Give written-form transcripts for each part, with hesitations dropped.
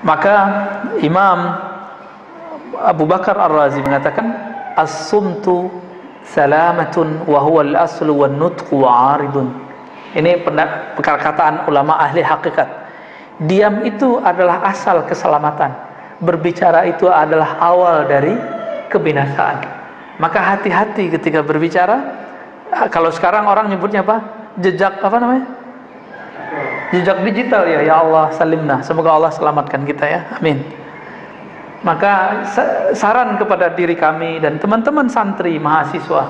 Maka Imam Abu Bakar Ar-Razi mengatakan as-sumtu salamatun wa huwa al-aslu wan nutqu 'aridun. Ini perkataan ulama ahli hakikat. Diam itu adalah asal keselamatan. Berbicara itu adalah awal dari kebinasaan. Maka hati-hati ketika berbicara. Kalau sekarang orang nyebutnya apa? Jejak apa namanya? Jejak digital ya. Ya Allah salimna. Semoga Allah selamatkan kita ya. Amin. Maka saran kepada diri kami dan teman-teman santri mahasiswa,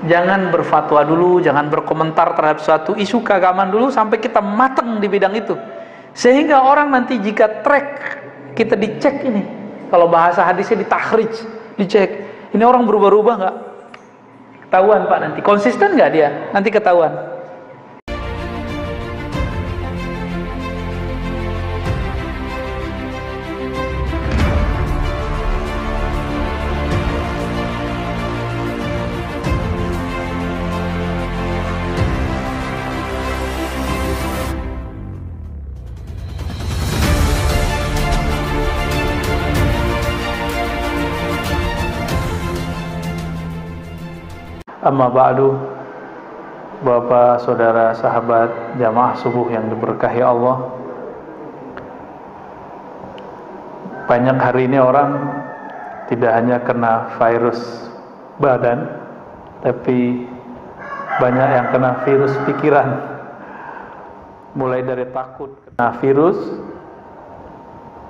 jangan berfatwa dulu, jangan berkomentar terhadap suatu isu keagamaan dulu sampai kita matang di bidang itu, sehingga orang nanti jika track kita dicek ini, kalau bahasa hadisnya ditakhrij, dicek ini orang berubah-ubah nggak, ketahuan Pak, nanti konsisten nggak dia, nanti ketahuan. Amma ba'du, Bapak, saudara, sahabat, jamaah subuh yang diberkahi Allah. Banyak hari ini orang tidak hanya kena virus badan, tapi banyak yang kena virus pikiran. Mulai dari takut kena virus,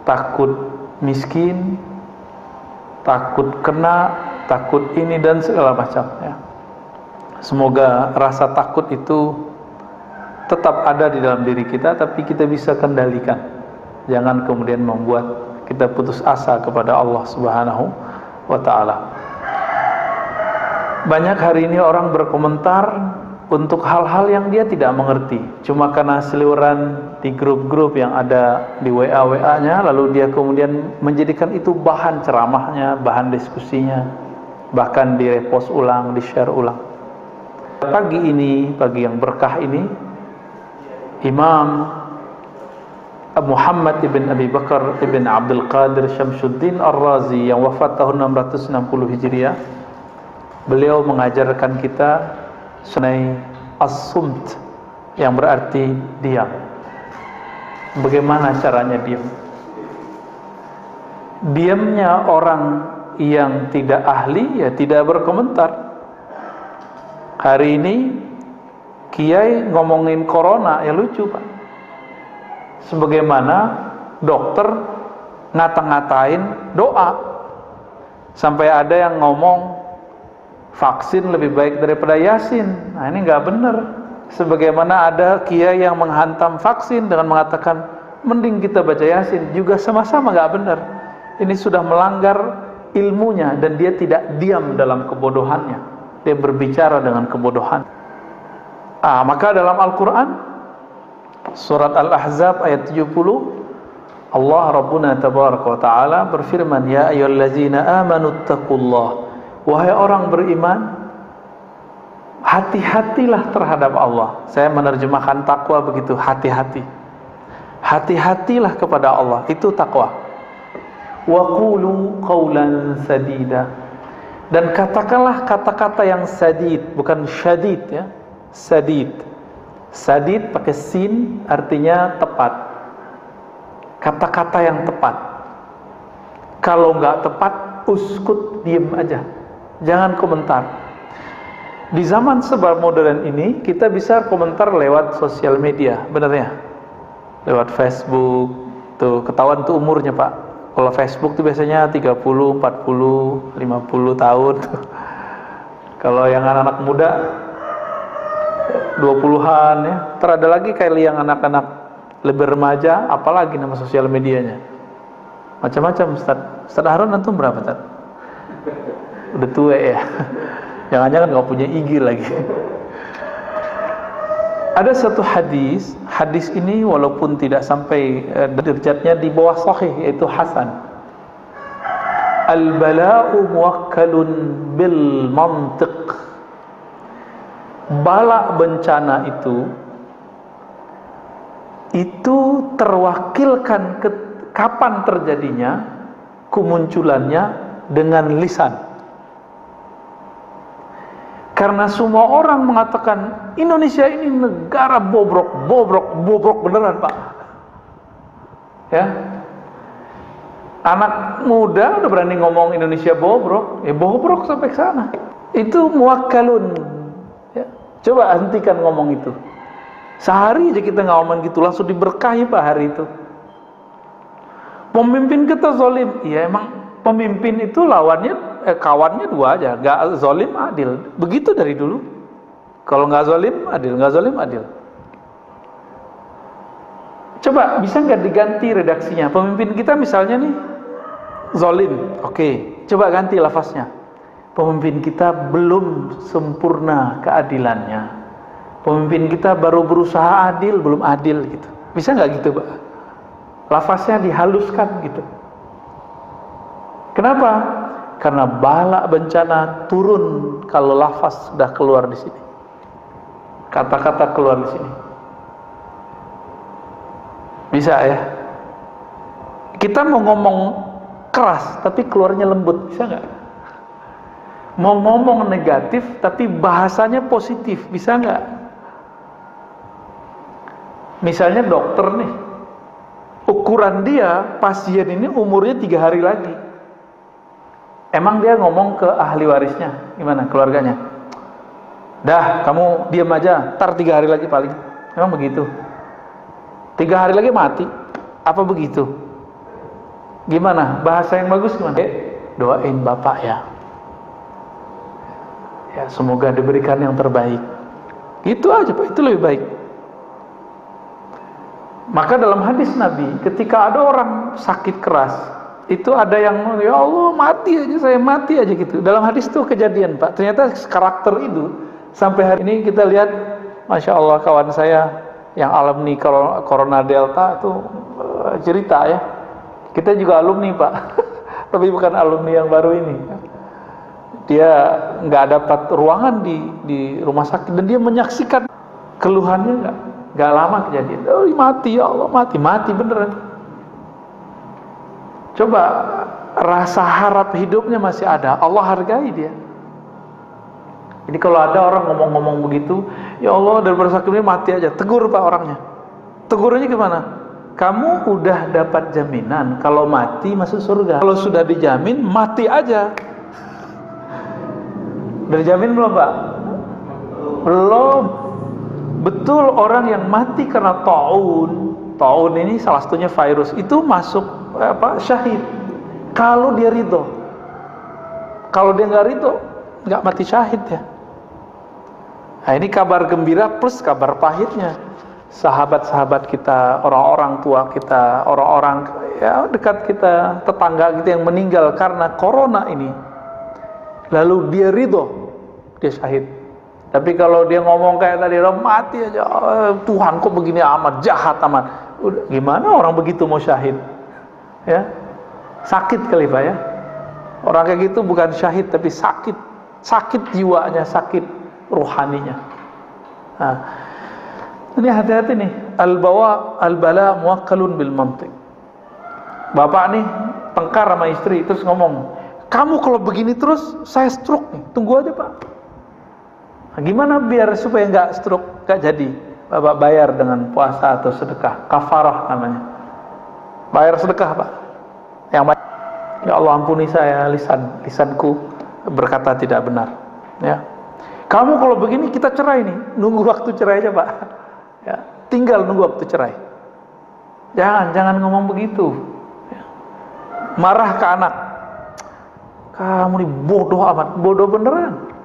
takut miskin, takut kena, takut ini dan segala macam ya. Semoga rasa takut itu tetap ada di dalam diri kita, tapi kita bisa kendalikan. Jangan kemudian membuat kita putus asa kepada Allah Subhanahu wa ta'ala. Banyak hari ini orang berkomentar untuk hal-hal yang dia tidak mengerti, cuma karena seliweran di grup-grup yang ada di WA-WA-nya, lalu dia kemudian menjadikan itu bahan ceramahnya, bahan diskusinya, bahkan di-repost ulang, di-share ulang. Pagi ini, pagi yang berkah ini, Imam Muhammad ibn Abi Bakar ibn Abdul Qadir Syamsuddin Ar-Razi yang wafat tahun 660 Hijriah, beliau mengajarkan kita sunai as-sumt, yang berarti diam. Bagaimana caranya diam? Diamnya orang yang tidak ahli ya tidak berkomentar. Hari ini kiai ngomongin corona ya lucu Pak. Sebagaimana dokter ngata-ngatain doa, sampai ada yang ngomong vaksin lebih baik daripada yasin. Nah ini nggak benar. Sebagaimana ada kiai yang menghantam vaksin dengan mengatakan mending kita baca yasin, juga sama-sama nggak benar. Ini sudah melanggar ilmunya dan dia tidak diam dalam kebodohannya. Dia berbicara dengan kebodohan. Maka dalam Al-Quran surat Al-Ahzab ayat 70, Allah Rabbuna Tabaraka wa Ta'ala berfirman, ya ayyuhallazina amanu taqullah, wahai orang beriman, hati-hatilah terhadap Allah. Saya menerjemahkan takwa begitu, hati-hati. Hati-hatilah kepada Allah, itu takwa. Wa qulu qawlan sadida, dan katakanlah kata-kata yang sadid, bukan syadid ya. Sadid. Sadid pakai sin, artinya tepat. Kata-kata yang tepat. Kalau nggak tepat, uskut, diem aja. Jangan komentar. Di zaman serba modern ini, kita bisa komentar lewat sosial media, benar ya? Lewat Facebook, tuh ketahuan tuh umurnya Pak. Kalau Facebook tuh biasanya 30, 40, 50 tahun. Kalau yang anak-anak muda 20-an ya. Terada lagi kayak yang anak-anak lebih remaja, apalagi nama sosial medianya. Macam-macam Ustaz. Ustaz Harun antum berapa Ustaz? Udah tua ya. Jangan-jangan nggak punya IG lagi. Ada satu hadis ini walaupun tidak sampai derajatnya di bawah sahih, yaitu hasan. Al-bala'u muwakkalun bil mantiq. Bala bencana itu terwakilkan kapan terjadinya kemunculannya dengan lisan. Karena semua orang mengatakan Indonesia ini negara bobrok beneran, Pak. Ya. Anak muda udah berani ngomong Indonesia bobrok, ya bobrok sampai ke sana. Itu muwakkalun. Ya. Coba hentikan ngomong itu. Sehari aja kita nggak ngomong gitu, langsung diberkahi Pak hari itu. Pemimpin kita zalim, ya emang pemimpin itu lawannya, kawannya dua aja, nggak zalim adil. Begitu dari dulu. Kalau nggak zalim adil, nggak zalim adil. Coba bisa nggak diganti redaksinya? Pemimpin kita misalnya nih zalim, oke. Coba ganti lafaznya. Pemimpin kita belum sempurna keadilannya. Pemimpin kita baru berusaha adil, belum adil gitu. Bisa nggak gitu, Pak? Lafaznya dihaluskan gitu. Kenapa? Karena bala bencana turun kalau lafaz sudah keluar di sini. Kata-kata keluar di sini. Bisa ya? Kita mau ngomong keras tapi keluarnya lembut, bisa nggak? Mau ngomong negatif tapi bahasanya positif, bisa nggak? Misalnya dokter nih, ukuran dia pasien ini umurnya 3 hari lagi. Emang dia ngomong ke ahli warisnya, gimana keluarganya? Dah, kamu diam aja, ntar 3 hari lagi paling. Emang begitu? 3 hari lagi mati? Apa begitu? Gimana? Bahasa yang bagus gimana? Doain bapak ya. Ya, semoga diberikan yang terbaik. Itu aja Pak, itu lebih baik. Maka dalam hadis Nabi, ketika ada orang sakit keras, itu ada yang, ya Allah mati aja, saya mati aja gitu. Dalam hadis itu kejadian Pak. Ternyata karakter itu sampai hari ini kita lihat, Masya Allah kawan saya yang alumni Corona Delta itu cerita ya. Kita juga alumni Pak, tapi bukan alumni yang baru ini. Dia nggak dapat ruangan di rumah sakit dan dia menyaksikan keluhannya nggak lama kejadian. Oh mati ya Allah, mati beneran. Coba rasa harap hidupnya masih ada, Allah hargai dia. Jadi kalau ada orang ngomong-ngomong begitu, ya Allah daripada sakit ini mati aja, tegur Pak orangnya. Tegurnya gimana? Kamu udah dapat jaminan kalau mati masuk surga. Kalau sudah dijamin mati aja. Udah dijamin belum Pak? Belum. Betul, orang yang mati karena taun ini salah satunya virus, itu masuk syahid kalau dia ridho. Kalau dia nggak ridho, nggak mati syahid ya. Nah ini kabar gembira plus kabar pahitnya. Sahabat-sahabat kita, orang-orang tua kita, orang-orang ya dekat kita, tetangga kita yang meninggal karena corona ini, lalu dia ridho, dia syahid. Tapi kalau dia ngomong kayak tadi, mati aja, Tuhan kok begini amat, jahat amat. Udah, gimana orang begitu mau syahid? Ya, sakit kali Pak ya. Orang kayak gitu bukan syahid tapi sakit jiwanya, sakit rohaninya. Nah, ini hati-hati nih. Al-bala muwakkalun bil mantiq. Bapak nih tengkar sama istri terus ngomong, kamu kalau begini terus saya stroke nih. Tunggu aja Pak. Nah, gimana biar supaya nggak stroke, nggak jadi? Bapak bayar dengan puasa atau sedekah, kafarah namanya. Bayar sedekah Pak. Yang baik. Ya Allah ampuni saya, lisanku berkata tidak benar. Ya. Kamu kalau begini kita cerai nih, nunggu waktu cerai aja Pak. Ya, tinggal nunggu waktu cerai. Jangan ngomong begitu. Ya. Marah ke anak. Kamu nih bodoh amat, bodoh beneran.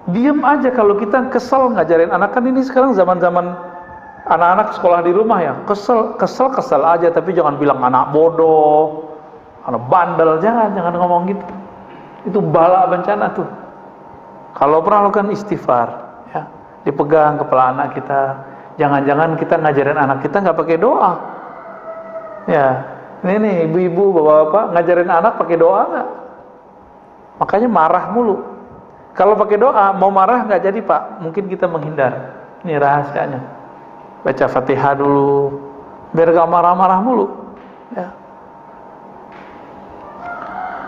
Diam aja kalau kita kesel ngajarin anak. Kan ini sekarang zaman-zaman anak-anak sekolah di rumah ya, kesel aja, tapi jangan bilang anak bodoh, anak bandel, jangan ngomong gitu. Itu bala bencana tuh. Kalau pernah lakukan istighfar, ya, dipegang kepala anak kita. Jangan-jangan kita ngajarin anak kita nggak pakai doa. Ya, ini nih ibu-ibu, bapak-bapak ngajarin anak pakai doa nggak? Makanya marah mulu. Kalau pakai doa, mau marah nggak jadi Pak. Mungkin kita menghindar. Ini rahasianya. Baca Fatihah dulu, biar gak marah-marah mulu. Ya.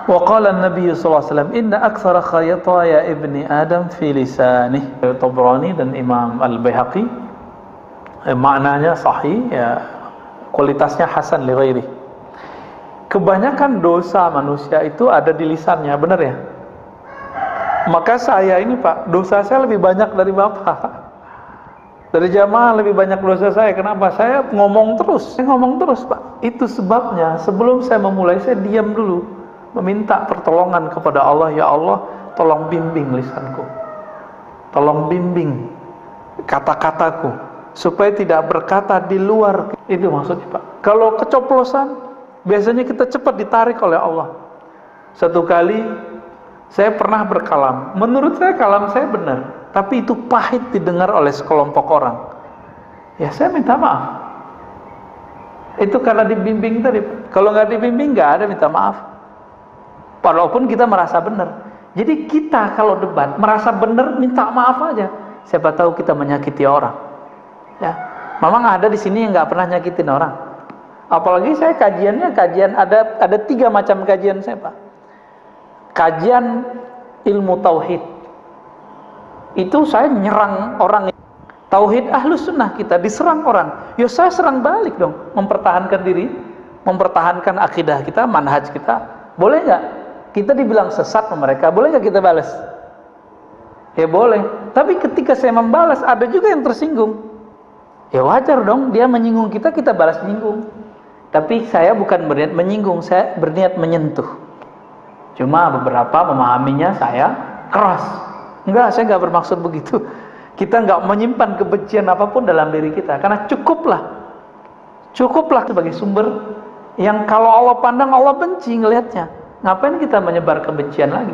Wa qala an-nabiy sallallahu alaihi wasallam inna aktsara khayataya ibni adam fi lisanih. Tabrani dan Imam Al-Baihaqi, maknanya sahih ya, kualitasnya hasan li ghairi. Kebanyakan dosa manusia itu ada di lisannya, benar ya? Maka saya ini Pak, dosa saya lebih banyak dari Bapak. Dari jamaah lebih banyak dosa saya. Kenapa? Saya ngomong terus. Saya ngomong terus Pak. Itu sebabnya sebelum saya memulai, saya diam dulu, meminta pertolongan kepada Allah. Ya Allah, tolong bimbing lisanku, tolong bimbing kata-kataku, supaya tidak berkata di luar. Itu maksudnya Pak. Kalau keceplosan, biasanya kita cepat ditarik oleh Allah. Satu kali saya pernah berkalam, menurut saya kalam saya benar, tapi itu pahit didengar oleh sekelompok orang. Ya saya minta maaf. Itu karena dibimbing tadi. Kalau nggak dibimbing, nggak ada minta maaf. Walaupun kita merasa benar. Jadi kita kalau debat merasa benar, minta maaf aja. Siapa tahu kita menyakiti orang. Ya, memang ada di sini yang nggak pernah nyakitin orang. Apalagi saya kajiannya ada 3 macam kajian saya Pak. Kajian ilmu tauhid. Itu saya nyerang orang. Tauhid ahlus sunnah kita diserang orang. Ya saya serang balik dong. Mempertahankan diri, mempertahankan akidah kita, manhaj kita. Boleh nggak? Kita dibilang sesat sama mereka, boleh nggak kita balas? Ya boleh. Tapi ketika saya membalas, ada juga yang tersinggung. Ya wajar dong, dia menyinggung kita, kita balas menyinggung. Tapi saya bukan berniat menyinggung, saya berniat menyentuh. Cuma beberapa memahaminya saya keras. Enggak, saya nggak bermaksud begitu. Kita nggak menyimpan kebencian apapun dalam diri kita, karena cukuplah sebagai sumber yang kalau Allah pandang Allah benci ngelihatnya. Ngapain kita menyebar kebencian lagi?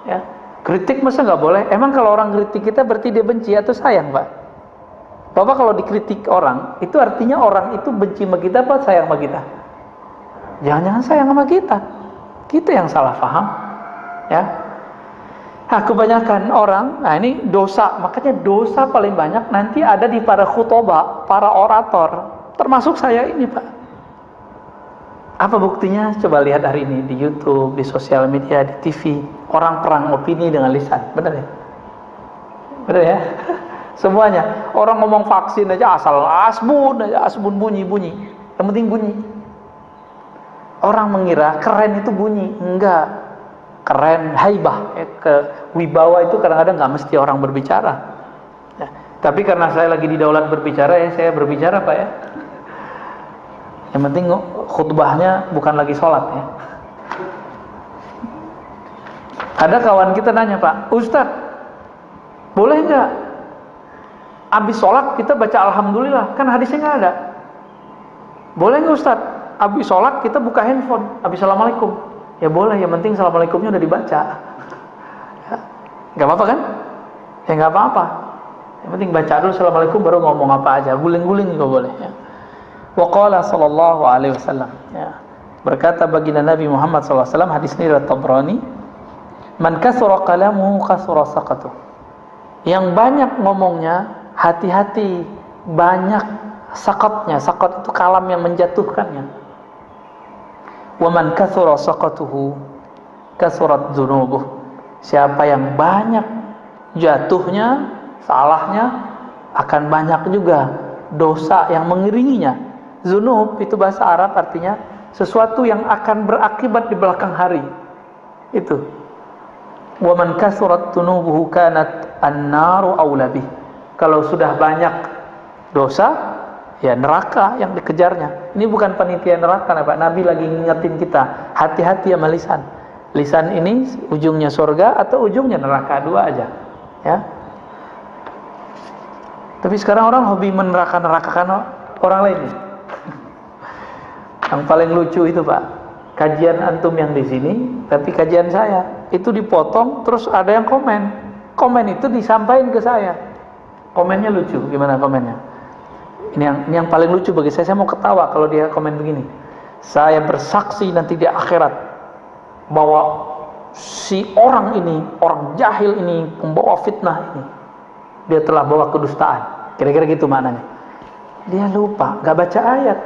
Ya, kritik masa nggak boleh? Emang kalau orang kritik kita berarti dia benci atau sayang Pak? Bapak kalau dikritik orang, itu artinya orang itu benci sama kita apa sayang sama kita? Jangan-jangan sayang sama kita. Kita yang salah paham. Ya. Nah, kebanyakan orang, nah ini dosa, makanya dosa paling banyak nanti ada di para khutbah, para orator, termasuk saya ini Pak. Apa buktinya? Coba lihat hari ini di YouTube, di sosial media, di TV, orang perang opini dengan lisan, benar ya? Benar ya? Semuanya, orang ngomong vaksin aja asal asbun bunyi, yang penting bunyi. Orang mengira keren itu bunyi, enggak. Keren, haibah, wibawa itu kadang-kadang nggak mesti orang berbicara. Ya. Tapi karena saya lagi di daulat berbicara, ya saya berbicara Pak ya. Yang penting khutbahnya bukan lagi sholat ya. Ada kawan kita nanya Pak, Ustadz, boleh nggak abis sholat kita baca alhamdulillah? Kan hadisnya nggak ada. Boleh nggak Ustadz, abis sholat kita buka handphone, abis assalamualaikum? Ya boleh, yang penting assalamualaikumnya udah dibaca. Ya. Nggak apa-apa kan? Ya nggak apa-apa. Yang penting baca dulu assalamualaikum baru ngomong apa aja, guling-guling juga boleh. Ya. Wa qala sallallahu alaihi wasallam, ya. Berkata baginda Nabi Muhammad sallallahu alaihi wasallam, hadis ini riwayat Tabrani, man kasura kalamuhu kasura saqatuh. Yang banyak ngomongnya, hati-hati, banyak sakatnya. Sakat itu kalam yang menjatuhkannya. Wa man kasura saqatuhu kasurat dzunubuh. Siapa yang banyak jatuhnya, salahnya, akan banyak juga dosa yang mengiringinya. Zunub itu bahasa Arab artinya sesuatu yang akan berakibat di belakang hari. Itu. Wa man kasurat dzunubuhu kanat an-naru aula bih. Kalau sudah banyak dosa, ya neraka yang dikejarnya. Ini bukan panitia neraka Pak. Nabi lagi ngingetin kita, hati-hati sama lisan. Lisan ini ujungnya surga atau ujungnya neraka, dua aja. Ya. Tapi sekarang orang hobi meneraka-nerakakan orang lain. Yang paling lucu itu Pak, kajian antum yang di sini, tapi kajian saya itu dipotong, terus ada yang komen. Komen itu disampaikan ke saya. Komennya lucu, gimana komennya? Ini yang paling lucu bagi saya mau ketawa kalau dia komen begini. Saya bersaksi nanti di akhirat bahwa si orang ini, orang jahil ini, pembawa fitnah ini, dia telah bawa kedustaan. Kira-kira gitu maknanya. Dia lupa, gak baca ayat.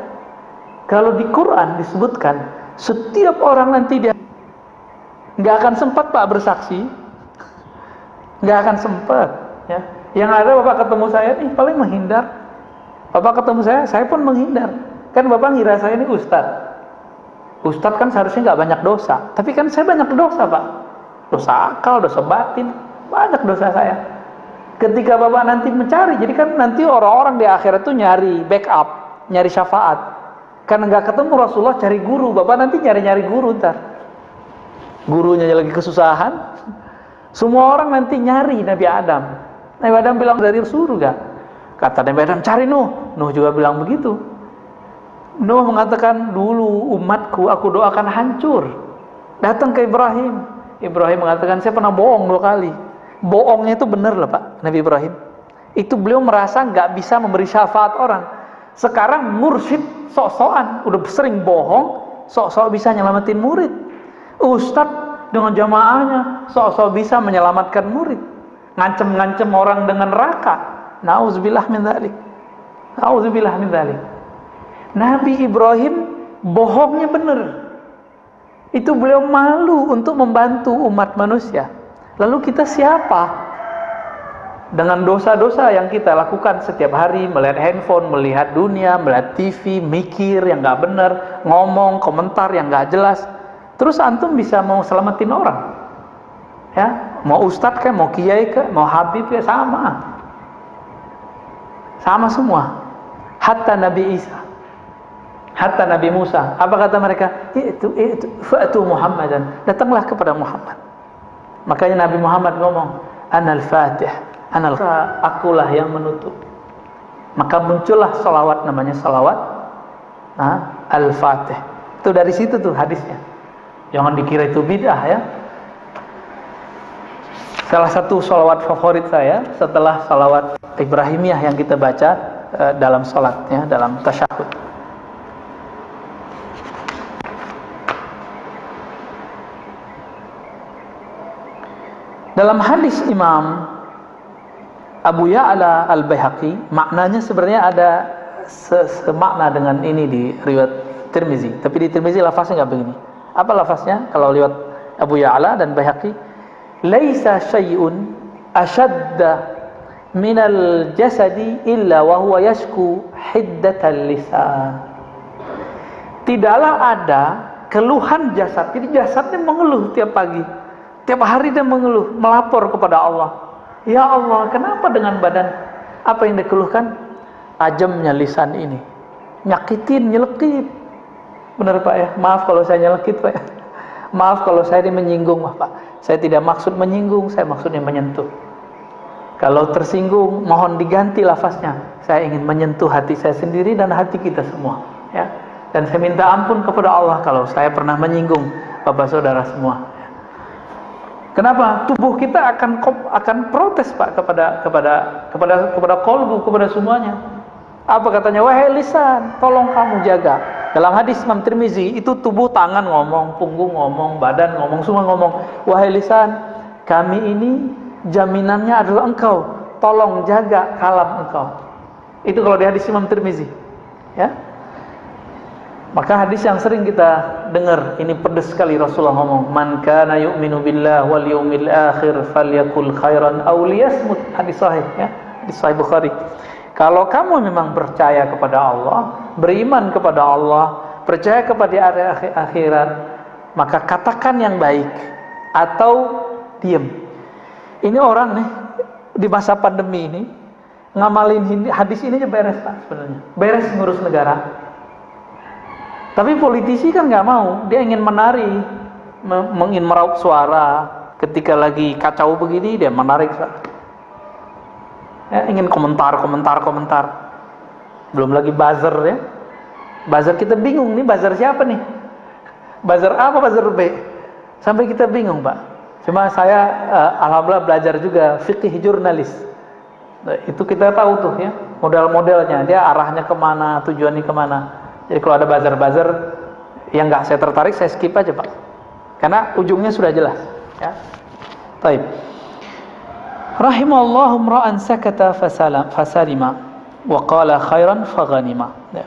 Kalau di Quran disebutkan setiap orang nanti dia nggak akan sempat Pak bersaksi, nggak akan sempat ya. Yang ada Bapak ketemu saya nih paling menghindar. Bapak ketemu saya pun menghindar. Kan Bapak ngira saya ini Ustadz kan seharusnya nggak banyak dosa, tapi kan saya banyak dosa Pak. Dosa akal, dosa batin, banyak dosa saya. Ketika Bapak nanti mencari, jadi kan nanti orang-orang di akhirat tuh nyari backup, nyari syafaat. Karena nggak ketemu Rasulullah, cari guru. Bapak nanti nyari-nyari guru ntar. Gurunya lagi kesusahan. Semua orang nanti nyari Nabi Adam. Nabi Adam bilang dari surga. Kata Nabi Adam, cari Nuh. Nuh juga bilang begitu. Nuh mengatakan, dulu umatku aku doakan hancur. Datang ke Ibrahim. Ibrahim mengatakan, saya pernah bohong 2 kali. Bohongnya itu benar lah Pak, Nabi Ibrahim. Itu beliau merasa nggak bisa memberi syafaat orang. Sekarang mursyid sok-sokan, udah sering bohong, sok-sok bisa nyelamatin murid. Ustadz dengan jamaahnya sok-sok bisa menyelamatkan murid, ngancem-ngancem orang dengan neraka. Nauzubillah min dzalik. Nauzubillah min dzalik. Nabi Ibrahim bohongnya benar. Itu beliau malu untuk membantu umat manusia. Lalu kita siapa? Dengan dosa-dosa yang kita lakukan setiap hari, melihat handphone, melihat dunia, melihat TV, mikir yang nggak benar, ngomong, komentar yang nggak jelas. Terus antum bisa mau selamatin orang? Ya, mau ustadz kan, mau kiai kan, mau habib ya sama. Sama semua. Hatta Nabi Isa, hatta Nabi Musa. Apa kata mereka? Fa'tu Muhammadan. Datanglah kepada Muhammad. Makanya Nabi Muhammad ngomong, Anal Fatih. Akulah yang menutup. Maka muncullah salawat, namanya salawat Al-Fatih. Itu dari situ tuh hadisnya. Jangan dikira itu bid'ah ya. Salah satu salawat favorit saya setelah salawat Ibrahimiyah yang kita baca dalam salat ya, dalam tasyahud. Dalam hadis Imam Abu Ya'la Al-Baihaqi, maknanya sebenarnya ada semakna dengan ini di riwayat Tirmizi. Tapi di Tirmizi lafaznya nggak begini. Apa lafaznya? Kalau lihat Abu Ya'la dan Baihaqi, laisa syai'un ashadda minal jasadi illa wa huwa yashku hiddatal lisan. Tidaklah ada keluhan jasad. Jadi jasadnya mengeluh tiap pagi. Tiap hari dia mengeluh, melapor kepada Allah. Ya Allah, kenapa dengan badan? Apa yang dikeluhkan? Tajamnya lisan ini. Nyakitin, nyelekit. Benar Pak ya? Maaf kalau saya nyelekit Pak ya. Maaf kalau saya ini menyinggung Pak. Saya tidak maksud menyinggung, saya maksudnya menyentuh. Kalau tersinggung, mohon diganti lafaznya. Saya ingin menyentuh hati saya sendiri dan hati kita semua. Ya. Dan saya minta ampun kepada Allah kalau saya pernah menyinggung Bapak Saudara semua. Kenapa? Tubuh kita akan protes Pak kepada kolbu, kepada semuanya. Apa katanya? Wahai lisan, tolong kamu jaga. Dalam hadis Imam Tirmizi itu tubuh, tangan ngomong, punggung ngomong, badan ngomong, semua ngomong. Wahai lisan, kami ini jaminannya adalah engkau. Tolong jaga kalam engkau. Itu kalau di hadis Imam Tirmizi. Ya. Maka hadis yang sering kita dengar, ini pedas sekali Rasulullah ngomong, man kana yu'minu billah wal yawmil akhir falyakul khairan aw liyasmut. Hadis sahih ya, hadis sahih Bukhari. Kalau kamu memang percaya kepada Allah, beriman kepada Allah, percaya kepada hari akhirat, maka katakan yang baik atau diam. Ini orang nih di masa pandemi ini ngamalin hadis ini aja beres Pak sebenarnya. Beres ngurus negara. Tapi politisi kan nggak mau, dia ingin menari, ingin meraup suara. Ketika lagi kacau begini, dia menarik. Ya, ingin komentar. Belum lagi buzzer ya. Buzzer kita bingung nih, buzzer siapa nih? Buzzer A apa buzzer B? Sampai kita bingung Pak. Cuma saya alhamdulillah belajar juga fikih jurnalis. Nah, itu kita tahu tuh ya, model-modelnya, dia arahnya kemana, tujuannya kemana. Jadi kalau ada buzzer-buzzer yang nggak saya tertarik, saya skip aja Pak. Karena ujungnya sudah jelas. Ya. Taib. Rahimallahu imra'an sakata fasalima wa qala khairan faghanima. Ya.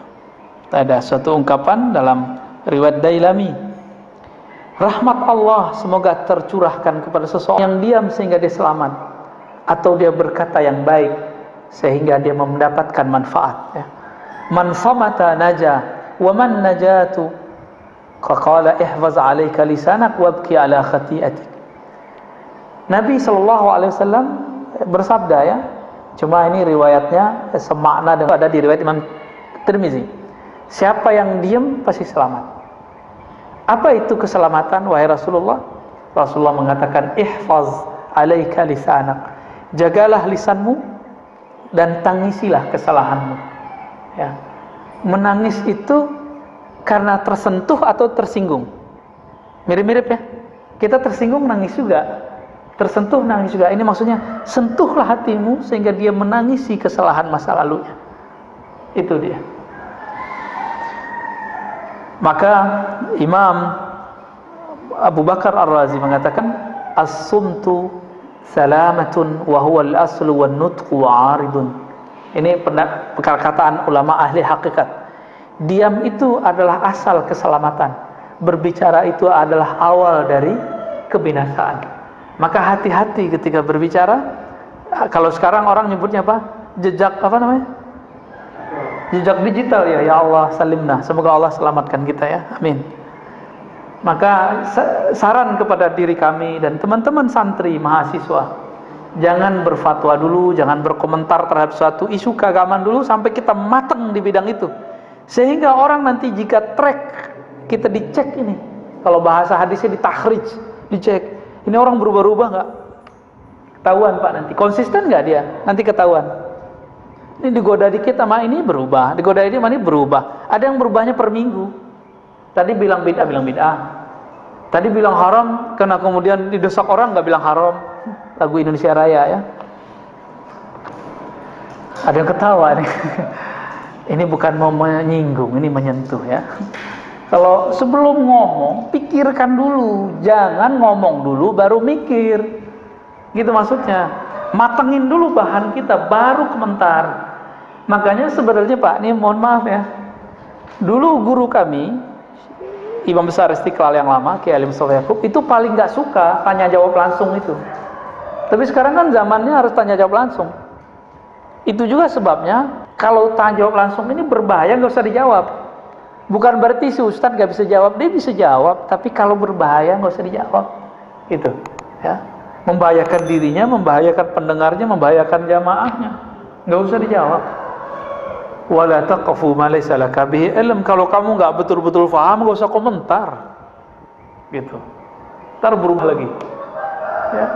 Ada suatu ungkapan dalam riwayat Dailami, rahmat Allah semoga tercurahkan kepada seseorang yang diam sehingga dia selamat, atau dia berkata yang baik sehingga dia mendapatkan manfaat, ya. Man samata naja wa man najatu qala ihfaz alayka lisanak wabki ala khati'atik. Nabi SAW bersabda, ya, cuma ini riwayatnya semakna dengan ada di riwayat Imam Tirmizi, siapa yang diam pasti selamat. Apa itu keselamatan, wahai Rasulullah? Rasulullah mengatakan, ihfaz alaika lisanak, jagalah lisanmu dan tangisilah kesalahanmu, ya. Menangis itu karena tersentuh atau tersinggung, mirip-mirip, ya. Kita tersinggung nangis juga, tersentuh nangis juga. Ini maksudnya, sentuhlah hatimu sehingga dia menangisi kesalahan masa lalunya. Itu dia. Maka Imam Abu Bakar Ar-Razi mengatakan, as-sumtu salamatun wa huwa al-aslu wan nutqu 'aridun. Ini perkataan ulama ahli hakikat. Diam itu adalah asal keselamatan, berbicara itu adalah awal dari kebinasaan. Maka hati-hati ketika berbicara. Kalau sekarang orang nyebutnya apa? Jejak apa namanya? Jejak digital, ya. Ya Allah salimna, semoga Allah selamatkan kita, ya, amin. Maka saran kepada diri kami dan teman-teman santri mahasiswa, jangan berfatwa dulu, jangan berkomentar terhadap suatu isu keagamaan dulu sampai kita matang di bidang itu, sehingga orang nanti jika track kita dicek, ini kalau bahasa hadisnya ditakhrij, dicek, ini orang berubah-ubah nggak, ketahuan Pak, nanti konsisten nggak dia, nanti ketahuan. Ini digoda dikit sama ini berubah, digoda ini sama ini berubah. Ada yang berubahnya per minggu. Tadi bilang bid'ah, bilang bid'ah. Tadi bilang haram, karena kemudian didesak orang nggak bilang haram. Lagu Indonesia Raya, ya. Ada yang ketawa nih. Ini bukan mau menyinggung, ini menyentuh, ya. Kalau sebelum ngomong, pikirkan dulu. Jangan ngomong dulu baru mikir. Gitu maksudnya. Matengin dulu bahan kita, baru komentar. Makanya sebenarnya Pak, ini mohon maaf, ya. Dulu guru kami, Imam Besar Istiqlal yang lama, Kiai Ali Mustafa Yaqub, itu paling gak suka tanya jawab langsung itu. Tapi sekarang kan zamannya harus tanya jawab langsung. Itu juga sebabnya, kalau tanya jawab langsung ini berbahaya, gak usah dijawab. Bukan berarti si Ustadz gak bisa jawab, dia bisa jawab, tapi kalau berbahaya gak usah dijawab. Itu, ya. Membahayakan dirinya, membahayakan pendengarnya, membahayakan jamaahnya, gak usah dijawab. Wala taqfu ma laysa laka bihi ilm. Kalau kamu nggak betul-betul paham, nggak usah komentar, gitu. Ntar berubah lagi, ya.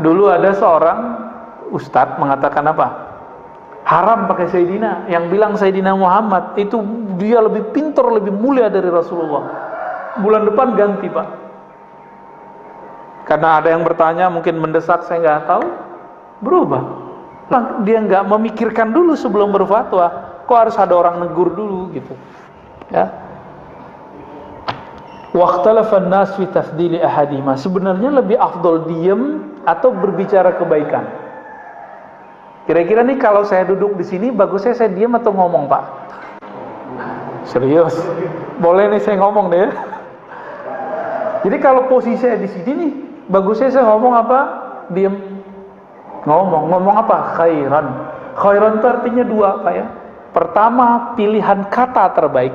Dulu ada seorang ustadz mengatakan apa? Haram pakai Sayyidina. Yang bilang Sayyidina Muhammad itu dia lebih pintar, lebih mulia dari Rasulullah. Bulan depan ganti, Pak. Karena ada yang bertanya, mungkin mendesak, saya nggak tahu, berubah. Dia nggak memikirkan dulu sebelum berfatwa. Kok harus ada orang negur dulu, gitu, ya. Waqtalafan nas fi tafdili ahadima. Sebenarnya lebih afdol diam atau berbicara kebaikan. Kira-kira nih kalau saya duduk di sini, bagusnya saya diam atau ngomong, Pak? Serius? Boleh nih saya ngomong deh, ya. Jadi kalau posisi saya di sini nih, bagusnya saya ngomong apa? Diam. Ngomong apa? Khairan. Khairan itu artinya dua, Pak, ya. Pertama, pilihan kata terbaik.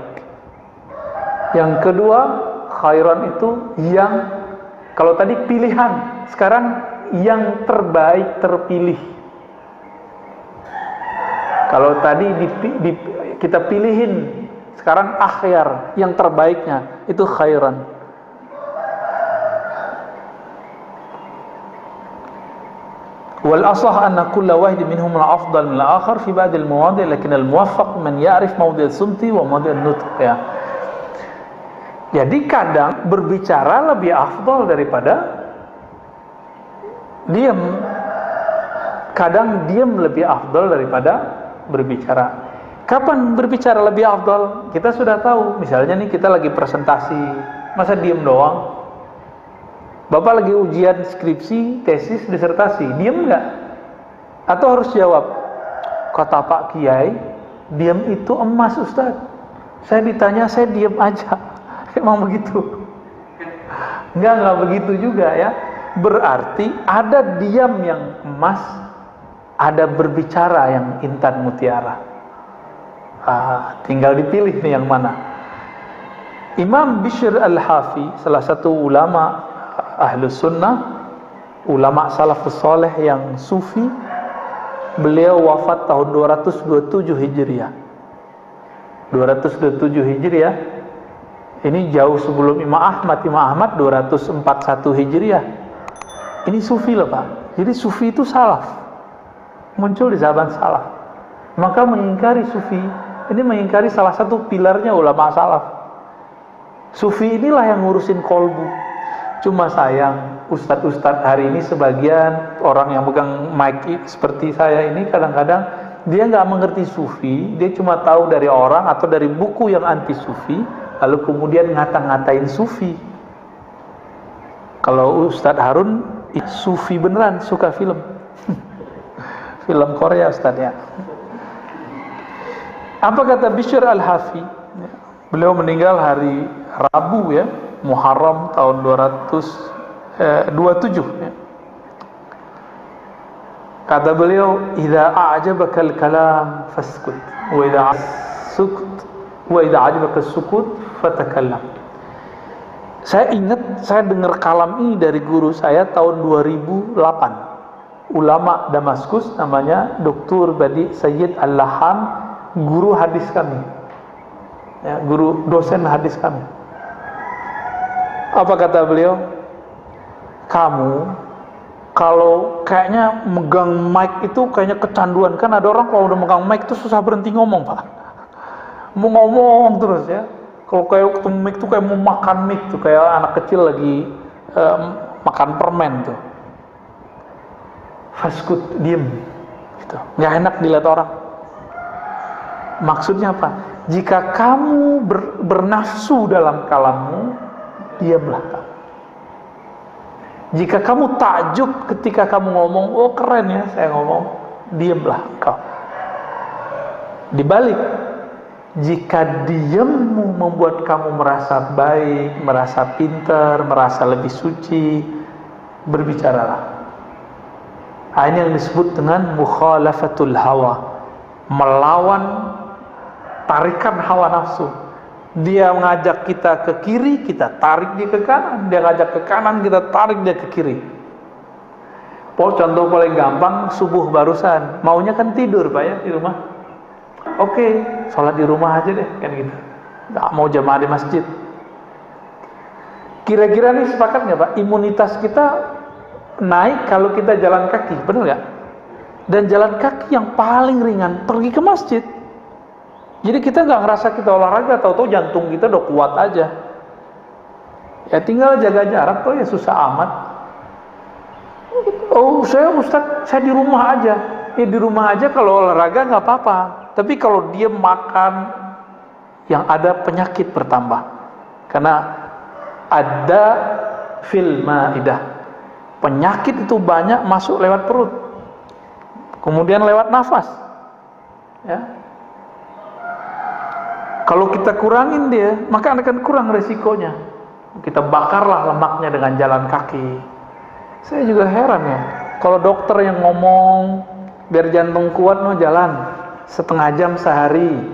Yang kedua, khairan itu yang, kalau tadi pilihan, sekarang yang terbaik terpilih. Kalau tadi kita pilihin, sekarang akhyar, yang terbaiknya itu khairan. Wal asah anna kulla wahid minhum afdal min al-akhar fi ba'd al-mawadi', lakin al-muwaffaq man ya'rif mawdi' as-sumti wa mawdi' an-nutq, ya. Jadi kadang berbicara lebih afdal daripada diam. Kadang diam lebih afdal daripada berbicara. Kapan berbicara lebih afdal? Kita sudah tahu. Misalnya nih kita lagi presentasi, masa diam doang? Bapak lagi ujian skripsi, tesis, disertasi, diam nggak? Atau harus jawab? Kata Pak Kiai, diam itu emas, Ustaz. Saya ditanya, saya diam aja. Emang begitu? Enggak begitu juga ya. Berarti ada diam yang emas, ada berbicara yang intan mutiara. Tinggal dipilih nih yang mana. Imam Bishr al-Hafi, salah satu ulama Ahlus Sunnah, ulama salafus soleh yang sufi, beliau wafat tahun 227 Hijriah. 227 Hijriah. Ini jauh sebelum Imam Ahmad. Imam Ahmad 241 Hijriah. Ini sufi loh Pak. Jadi sufi itu salaf, muncul di zaman salaf. Maka mengingkari sufi, ini mengingkari salah satu pilarnya ulama salaf. Sufi inilah yang ngurusin kolbu. Cuma sayang, ustadz-ustadz hari ini sebagian orang yang pegang mic seperti saya ini kadang-kadang dia nggak mengerti sufi, dia cuma tahu dari orang atau dari buku yang anti sufi, lalu kemudian ngata-ngatain sufi. Kalau Ustadz Harun sufi beneran, suka film film Korea Ustadznya. Apa kata Bishr al-Hafi? Beliau meninggal hari Rabu ya, Muharram tahun 227 ya. Kata beliau, "Idza a'jabakal kalam faskut, wa idza a'jabakal sukut fatakallam." Saya ingat saya dengar kalam ini dari guru saya tahun 2008. Ulama Damaskus namanya Dr. Badi Sayyid Al-Lahan, guru hadis kami. Ya, guru dosen hadis kami. Apa kata beliau? Kamu kalau kayaknya megang mic itu kayaknya kecanduan. Kan ada orang kalau udah megang mic itu susah berhenti ngomong Pak. Mau ngomong terus ya. Kalau kayak ketemu mic tuh kayak mau makan mic tuh, kayak anak kecil lagi makan permen tuh. Faskut, diem gitu. Nggak enak dilihat orang. Maksudnya apa? Jika kamu bernafsu dalam kalammu, diamlah kamu. Jika kamu takjub ketika kamu ngomong, oh keren ya saya ngomong, diamlah engkau. Dibalik, jika diammu membuat kamu merasa baik, merasa pintar, merasa lebih suci, berbicaralah. Ini yang disebut dengan mukhalafatul hawa, melawan tarikan hawa nafsu. Dia mengajak kita ke kiri, kita tarik dia ke kanan. Dia ngajak ke kanan, kita tarik dia ke kiri. Contoh paling gampang, subuh barusan, maunya kan tidur Pak ya di rumah. Oke, sholat di rumah aja deh, kan gitu. Nggak mau jamaah di masjid. Kira-kira nih sepakat nggak Pak? Imunitas kita naik kalau kita jalan kaki, benar nggak? Dan jalan kaki yang paling ringan, pergi ke masjid. Jadi kita nggak ngerasa kita olahraga, tahu-tahu jantung kita udah kuat aja. Ya tinggal jaga jarak tuh ya susah amat. Oh saya Ustadz, saya di rumah aja. Ya di rumah aja kalau olahraga nggak apa-apa. Tapi kalau dia makan, yang ada penyakit bertambah. Karena ada fil maidah. Penyakit itu banyak masuk lewat perut. Kemudian lewat nafas. Ya. Kalau kita kurangin dia, maka akan kurang resikonya. Kita bakarlah lemaknya dengan jalan kaki. Saya juga heran ya. Kalau dokter yang ngomong biar jantung kuat no jalan setengah jam sehari,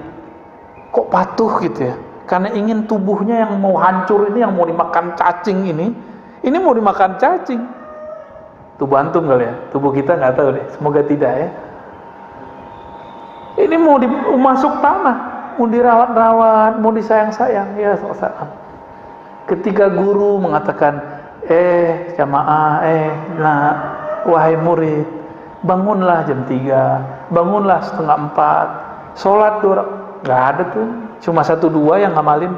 kok patuh gitu ya? Karena ingin tubuhnya yang mau hancur ini, yang mau dimakan cacing ini mau dimakan cacing. Tubuh antum kali ya? Tubuh kita nggak tahu deh. Semoga tidak ya. Ini mau masuk tanah, mau dirawat-rawat, mau disayang-sayang ya soal. Ketika guru mengatakan, jamaah, wahai murid, bangunlah jam 3, bangunlah setengah 4, sholat 2, nggak ada tuh, cuma 1-2 yang ngamalin.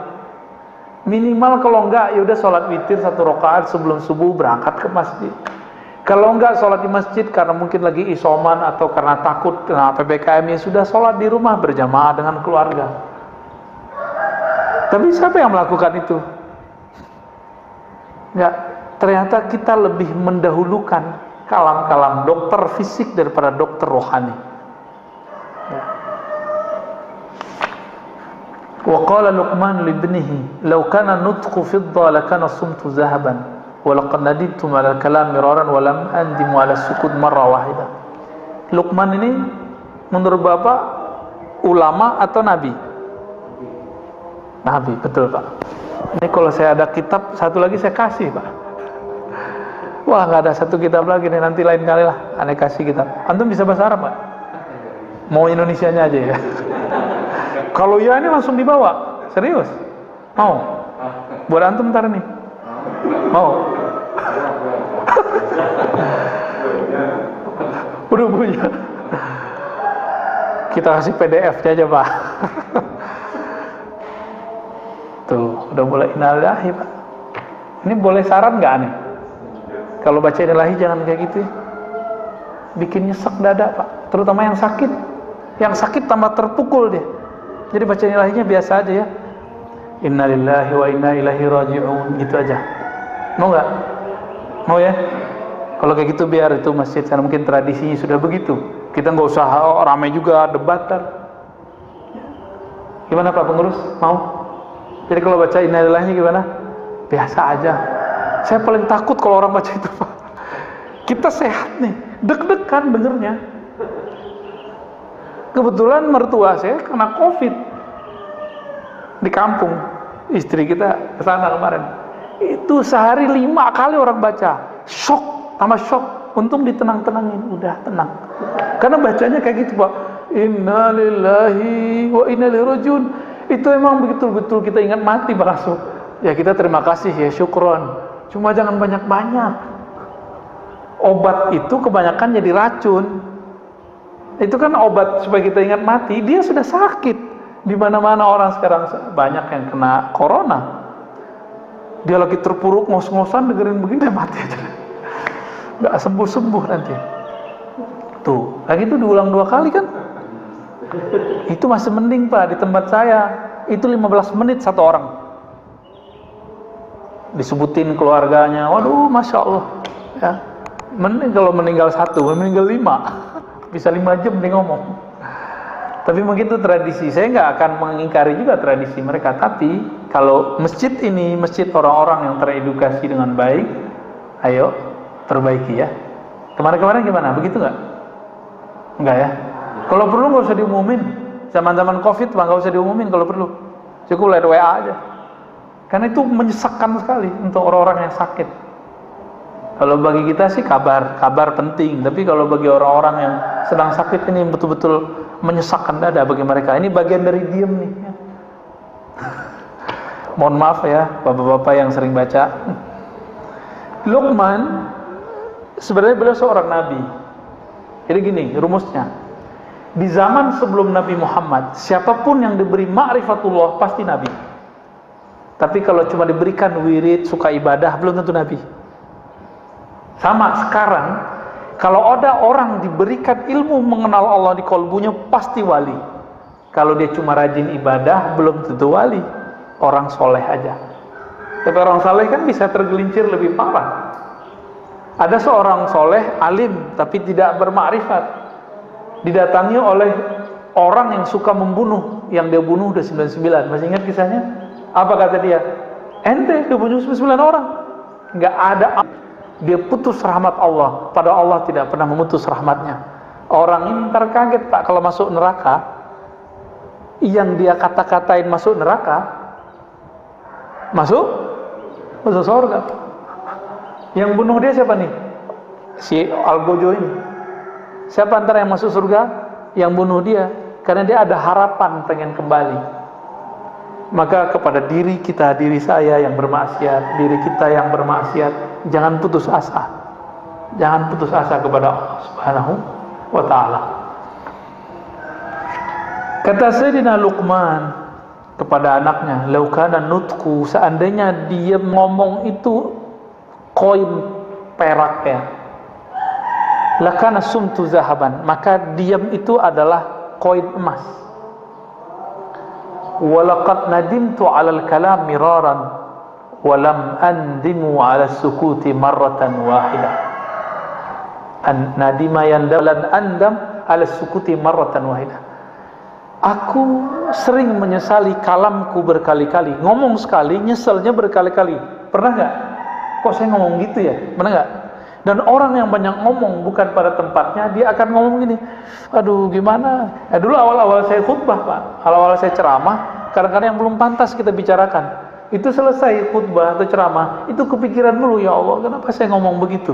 Minimal kalau enggak, yaudah sholat witir 1 rakaat sebelum subuh berangkat ke masjid. Kalau enggak sholat di masjid karena mungkin lagi isoman atau karena takut kena PPKM, ya sudah sholat di rumah berjamaah dengan keluarga. Tapi siapa yang melakukan itu? Enggak, ternyata kita lebih mendahulukan kalam-kalam dokter fisik daripada dokter rohani. Ya. Wa qala Luqman li ibnihi law kana nutqu fidda lakana sumtu zahaban wa laqad nadimtu 'ala al-kalam miraran wa lam andimu 'ala sukut marra wahida. Luqman ini menurut Bapak ulama atau nabi? Nabi, betul Pak. Ini kalau saya ada kitab satu lagi saya kasih Pak. Wah, nggak ada satu kitab lagi nih, nanti lain kali lah aneh kasih kitab. Antum bisa bahasa Arab Pak? Mau Indonesianya aja ya? Kalau ya ini langsung dibawa, serius? Mau? Buat antum ntar nih? Mau? Udah punya. Kita kasih PDF aja Pak. Tuh, udah mulai innalillahi Pak. Ini boleh saran nggak nih? Kalau baca innalillahi jangan kayak gitu ya. Bikin nyesek dada Pak, terutama yang sakit. Yang sakit tambah terpukul dia. Jadi baca innalillahinya biasa aja ya. Innalillahi wa inna ilaihi raji'un, gitu aja. Mau nggak? Mau ya? Kalau kayak gitu biar itu masjid, karena mungkin tradisinya sudah begitu. Kita nggak usah ramai juga debatan. Gimana Pak pengurus? Mau? Jadi kalau baca innalillahi gimana? Biasa aja. Saya paling takut kalau orang baca itu Pak. Kita sehat nih, deg-degan dengernya. Kebetulan mertua saya kena COVID di kampung, istri kita kesana kemarin. Itu sehari 5 kali orang baca, shock, tambah shock. Untung ditenang-tenangin, udah tenang. Karena bacanya kayak gitu Pak. Innalillahi wa inna ilaihi raji'un. Itu emang betul-betul kita ingat mati Pak langsung. Ya kita terima kasih ya, syukron. Cuma jangan banyak-banyak. Obat itu kebanyakan jadi racun. Itu kan obat supaya kita ingat mati. Dia sudah sakit. Di mana-mana orang sekarang banyak yang kena corona. Dia lagi terpuruk ngos-ngosan dengerin begini mati aja. Nggak sembuh-sembuh nanti. Tuh, lagi itu diulang 2 kali kan? Itu masih mending Pak. Di tempat saya itu 15 menit 1 orang. Disebutin keluarganya. Waduh, Masya Allah ya. Mending kalau meninggal 1, meninggal 5. Bisa 5 jam nih ngomong. Tapi mungkin itu tradisi. Saya nggak akan mengingkari juga tradisi mereka. Tapi kalau masjid ini masjid orang-orang yang teredukasi dengan baik, ayo perbaiki ya. Kemarin-kemarin gimana? Begitu nggak? Enggak ya? Kalau perlu nggak usah diumumin. Zaman-zaman COVID nggak usah diumumin kalau perlu. Cukup lewat WA aja. Karena itu menyesakkan sekali untuk orang-orang yang sakit. Kalau bagi kita sih kabar penting. Tapi kalau bagi orang-orang yang sedang sakit ini betul-betul menyesakkan dada bagi mereka. Ini bagian dari diem nih. Mohon maaf ya, bapak-bapak yang sering baca. Luqman sebenarnya beliau seorang nabi. Jadi gini rumusnya. Di zaman sebelum Nabi Muhammad, siapapun yang diberi ma'rifatullah pasti nabi. Tapi kalau cuma diberikan wirid, suka ibadah, belum tentu nabi. Sama sekarang, kalau ada orang diberikan ilmu mengenal Allah di kolbunya, pasti wali. Kalau dia cuma rajin ibadah, belum tentu wali. Orang soleh aja. Tapi orang soleh kan bisa tergelincir lebih parah. Ada seorang soleh, alim, tapi tidak bermakrifat. Didatangi oleh orang yang suka membunuh. Yang dia bunuh udah 99. Masih ingat kisahnya? Apa kata dia? Ente dia bunuh 99 orang. Nggak ada. Dia putus rahmat Allah. Padahal Allah tidak pernah memutus rahmatnya. Orang ini ntar kaget Pak kalau masuk neraka. Yang dia kata-katain masuk neraka, masuk surga. Yang bunuh dia siapa nih? Si Algojo ini. Siapa antara yang masuk surga? Yang bunuh dia. Karena dia ada harapan pengen kembali. Maka kepada diri kita, diri saya yang bermaksiat, diri kita yang bermaksiat, jangan putus asa. Jangan putus asa kepada Allah Subhanahu wa ta'ala. Kata Sayyidina Luqman kepada anaknya, "Lau kana nutqu", seandainya dia ngomong itu koin perak ya, lakana sumtu zahaban, maka diam itu adalah koin emas. Walaqad nadimtu 'alal kalam miraran walam andimu 'ala sukuti marratan wahidah. Nadima yandam lan andam 'ala sukuti marratan wahidah. Aku sering menyesali kalamku berkali-kali. Ngomong sekali, nyeselnya berkali-kali. Pernah nggak? Kok saya ngomong gitu ya? Pernah nggak? Dan orang yang banyak ngomong bukan pada tempatnya, dia akan ngomong gini, aduh gimana? Dulu awal-awal saya khutbah Pak, awal-awal saya ceramah, kadang-kadang yang belum pantas kita bicarakan. Itu selesai khutbah atau ceramah, itu kepikiran dulu, ya Allah, kenapa saya ngomong begitu?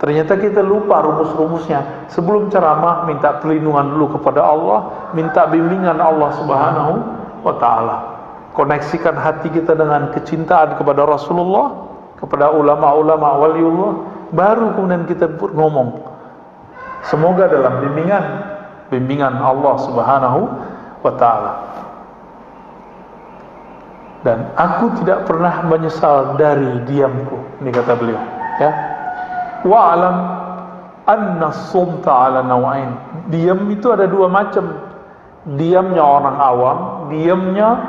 Ternyata kita lupa rumus-rumusnya. Sebelum ceramah, minta perlindungan dulu kepada Allah, minta bimbingan Allah Subhanahu wa Ta'ala. Koneksikan hati kita dengan kecintaan kepada Rasulullah, kepada ulama-ulama waliullah, baru kemudian kita ngomong. Semoga dalam bimbingan Allah Subhanahu wa Ta'ala. Dan aku tidak pernah menyesal dari diamku, ini kata beliau, ya. Wa'alam anna sumta ala nawain. Diam itu ada dua macam. Diamnya orang awam, diamnya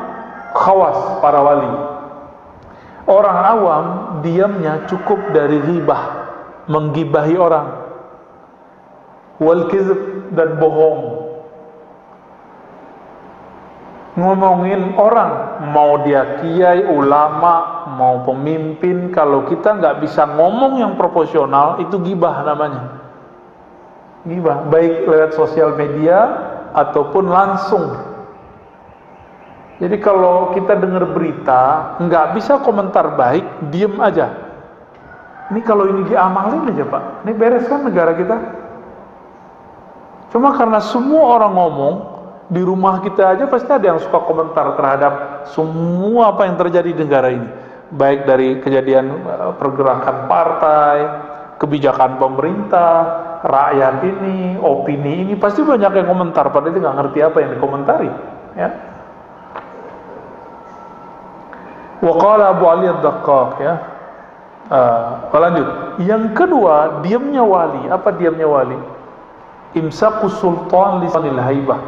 khawas, para wali. Orang awam diamnya cukup dari ghibah, menggibahi orang, wal kizb, dan bohong, ngomongin orang, mau dia kiai, ulama, mau pemimpin. Kalau kita nggak bisa ngomong yang proporsional, itu gibah namanya. Gibah, baik lewat sosial media ataupun langsung. Jadi kalau kita dengar berita, nggak bisa komentar baik, diem aja. Ini kalau ini diamalin aja Pak, ini beres kan negara kita. Cuma karena semua orang ngomong, di rumah kita aja pasti ada yang suka komentar terhadap semua apa yang terjadi di negara ini, baik dari kejadian pergerakan partai, kebijakan pemerintah, rakyat ini, opini ini, pasti banyak yang komentar, padahal dia nggak ngerti apa yang dikomentari, ya. Waqala Abu Ali Ad-Daqqaq, ya. Lanjut. Yang kedua, diamnya wali. Apa diamnya wali? Imsaqus sultan lisanil haibah.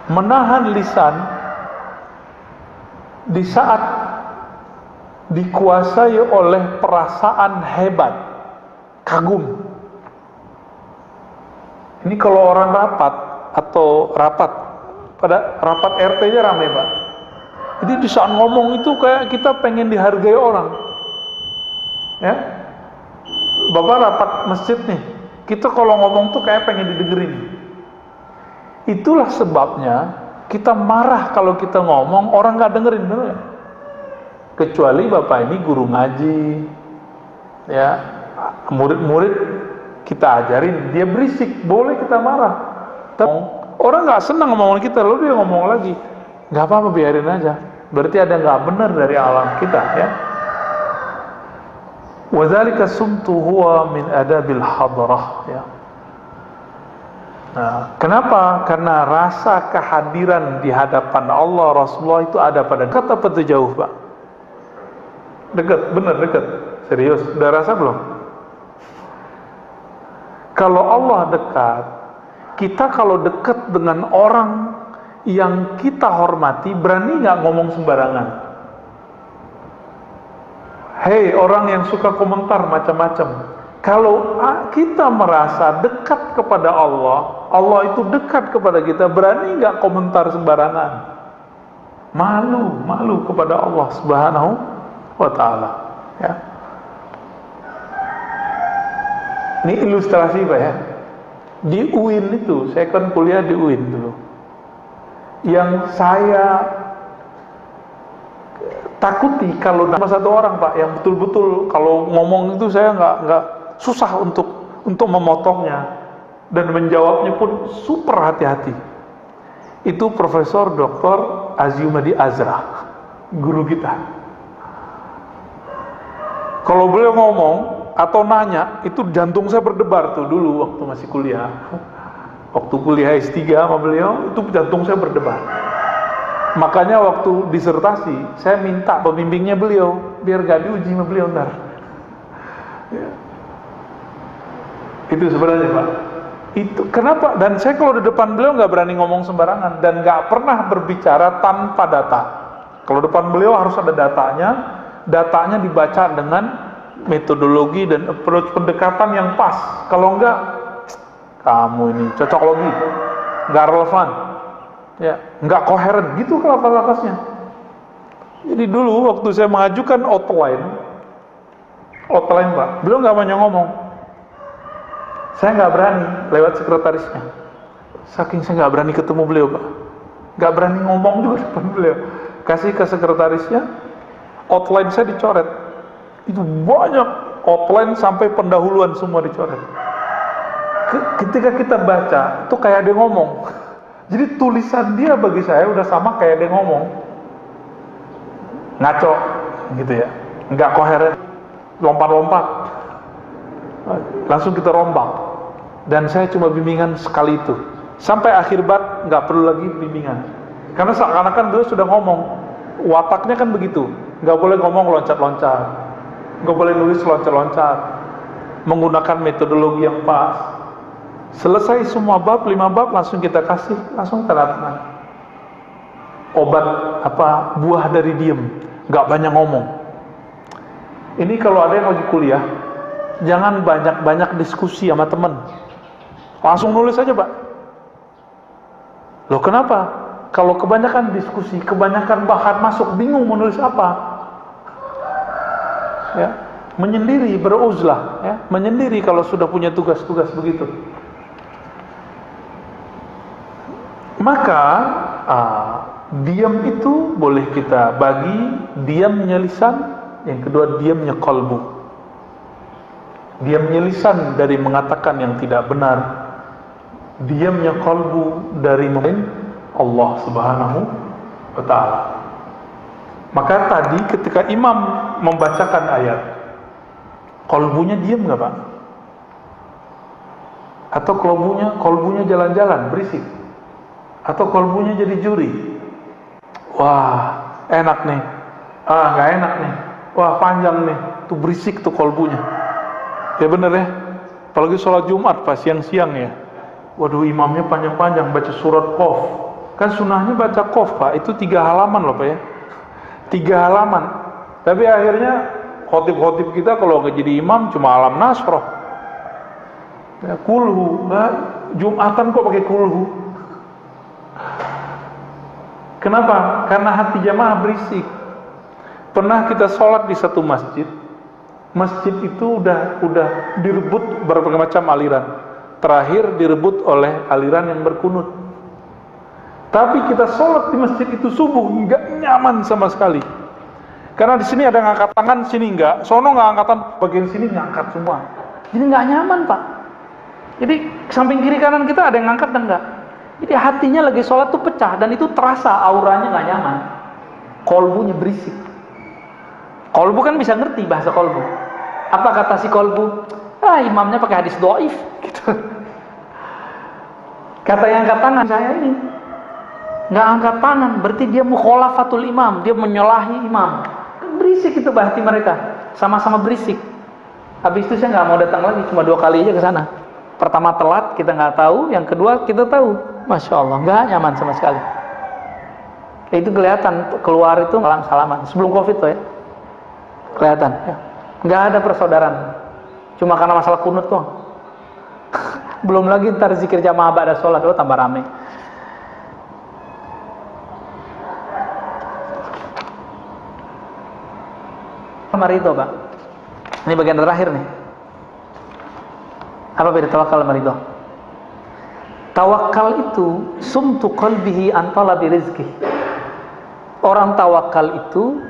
Menahan lisan di saat dikuasai oleh perasaan hebat, kagum. Ini kalau orang rapat atau pada rapat RT-nya ramai Pak. Jadi di saat ngomong itu kayak kita pengen dihargai orang, ya. Bapak rapat masjid nih, kita kalau ngomong tuh kayak pengen didengerin. Itulah sebabnya kita marah kalau kita ngomong orang nggak dengerin, bener ya? Kecuali Bapak ini guru ngaji, ya, murid-murid kita ajarin, dia berisik, boleh kita marah. Orang nggak senang ngomongin kita, lalu dia ngomong lagi, nggak apa-apa, biarin aja. Berarti ada nggak benar dari alam kita, ya. Wadzalika sumtu huwa min adabil hadrah, ya. Nah, kenapa? Karena rasa kehadiran di hadapan Allah, Rasulullah itu ada pada dekat apa itu jauh Pak? Dekat, benar dekat. Serius, udah rasa belum? Kalau Allah dekat, kita kalau dekat dengan orang yang kita hormati, berani nggak ngomong sembarangan? Hei, orang yang suka komentar macam-macam. Kalau kita merasa dekat kepada Allah, Allah itu dekat kepada kita, berani nggak komentar sembarangan? Malu kepada Allah Subhanahu wa Ta'ala, ya. Ini ilustrasi Pak, ya. Di UIN itu, saya kan kuliah di UIN dulu. Yang saya takuti kalau nama satu orang Pak, yang betul-betul kalau ngomong itu saya nggak susah untuk memotongnya dan menjawabnya pun super hati-hati. Itu Profesor Dr. Aziumadi Azra, guru kita. Kalau beliau ngomong atau nanya, itu jantung saya berdebar tuh dulu waktu masih kuliah. Waktu kuliah S3 sama beliau, itu jantung saya berdebar. Makanya waktu disertasi, saya minta pembimbingnya beliau, biar gak diuji sama beliau ntar. Ya. Itu sebenarnya Pak. Itu kenapa? Dan saya kalau di depan beliau nggak berani ngomong sembarangan dan nggak pernah berbicara tanpa data. Kalau depan beliau harus ada datanya. Datanya dibaca dengan metodologi dan approach pendekatan yang pas. Kalau enggak, kamu ini cocok logi, nggak relevan. Ya, nggak koheren gitu kata-katanya. Jadi dulu waktu saya mengajukan outline Pak, beliau nggak banyak ngomong. Saya nggak berani lewat sekretarisnya. Saking saya nggak berani ketemu beliau, Pak. Nggak berani ngomong juga depan beliau. Kasih ke sekretarisnya, outline saya dicoret. Itu banyak outline sampai pendahuluan semua dicoret. Ketika kita baca, itu kayak dia ngomong. Jadi tulisan dia bagi saya udah sama kayak dia ngomong. Ngaco, gitu ya. Nggak koheren, lompat-lompat. Langsung kita rombak. Dan saya cuma bimbingan sekali itu. Sampai akhir bab nggak perlu lagi bimbingan. Karena seakan-akan beliau sudah ngomong. Wataknya kan begitu. Nggak boleh ngomong loncat-loncat. Nggak boleh nulis loncat-loncat. Menggunakan metodologi yang pas. Selesai semua bab, 5 bab langsung kita kasih, langsung tanda tangan. Obat apa? Buah dari diem, nggak banyak ngomong. Ini kalau ada yang lagi kuliah, jangan banyak-banyak diskusi sama teman. Langsung nulis aja, Pak. Loh kenapa? Kalau kebanyakan diskusi, kebanyakan bahan masuk, bingung menulis apa. Ya, menyendiri, beruzlah, ya, menyendiri kalau sudah punya tugas-tugas begitu. Maka diam itu boleh kita bagi diamnya lisan, yang kedua diamnya qalbu. Diamnya lisan dari mengatakan yang tidak benar, diamnya qalbu dari Allah Subhanahu wa ta'ala. Maka tadi ketika imam membacakan ayat, qalbunya diam nggak, Pak? Atau qalbunya jalan-jalan berisik? Atau kalbunya jadi juri? Wah, enak nih. Nggak enak nih. Wah, panjang nih. Tuh berisik tuh kalbunya. Ya bener ya. Apalagi sholat Jumat pas siang-siang ya. Waduh, imamnya panjang-panjang baca surat Qaf. Kan sunahnya baca Qaf, Pak. Itu 3 halaman loh, Pak ya. 3 halaman. Tapi akhirnya khotib-khotib kita kalau nggak jadi imam cuma alam nasroh. Ya, kulhu. Jumatan kok pakai kulhu? Kenapa? Karena hati jamaah berisik. Pernah kita sholat di satu masjid. Masjid itu udah direbut berbagai macam aliran. Terakhir direbut oleh aliran yang berkunut. Tapi kita sholat di masjid itu subuh nggak nyaman sama sekali. Karena di sini ada ngangkat tangan, sini nggak. Sono nggak angkatan, bagian sini ngangkat semua. Jadi nggak nyaman, Pak. Jadi samping kiri kanan kita ada yang ngangkat dan nggak. Jadi hatinya lagi sholat tuh pecah, dan itu terasa auranya nggak nyaman. Kolbunya berisik. Kolbu kan bisa ngerti bahasa kolbu. Apa kata si kolbu? Imamnya pakai hadis doif gitu. Kata yang angkat tangan, saya ini nggak angkat tangan, berarti dia mukhalafatul imam, dia menyalahi imam. Kan berisik itu hati mereka, sama-sama berisik. Habis itu saya nggak mau datang lagi, cuma 2 kali aja ke sana. Pertama telat, kita nggak tahu. Yang kedua kita tahu. Masya Allah, nggak nyaman sama sekali. Itu kelihatan keluar itu salam-salaman. Sebelum COVID tuh ya, kelihatan. Ya. Nggak ada persaudaraan. Cuma karena masalah kunut tuh. Belum lagi ntar zikir jamaah ba'da sholat, tambah rame. Marido, Pak. Ini bagian terakhir nih. Apa beda tawakal sama ridho? Tawakal itu sumtu qalbihi an talabi rizki. Orang tawakal itu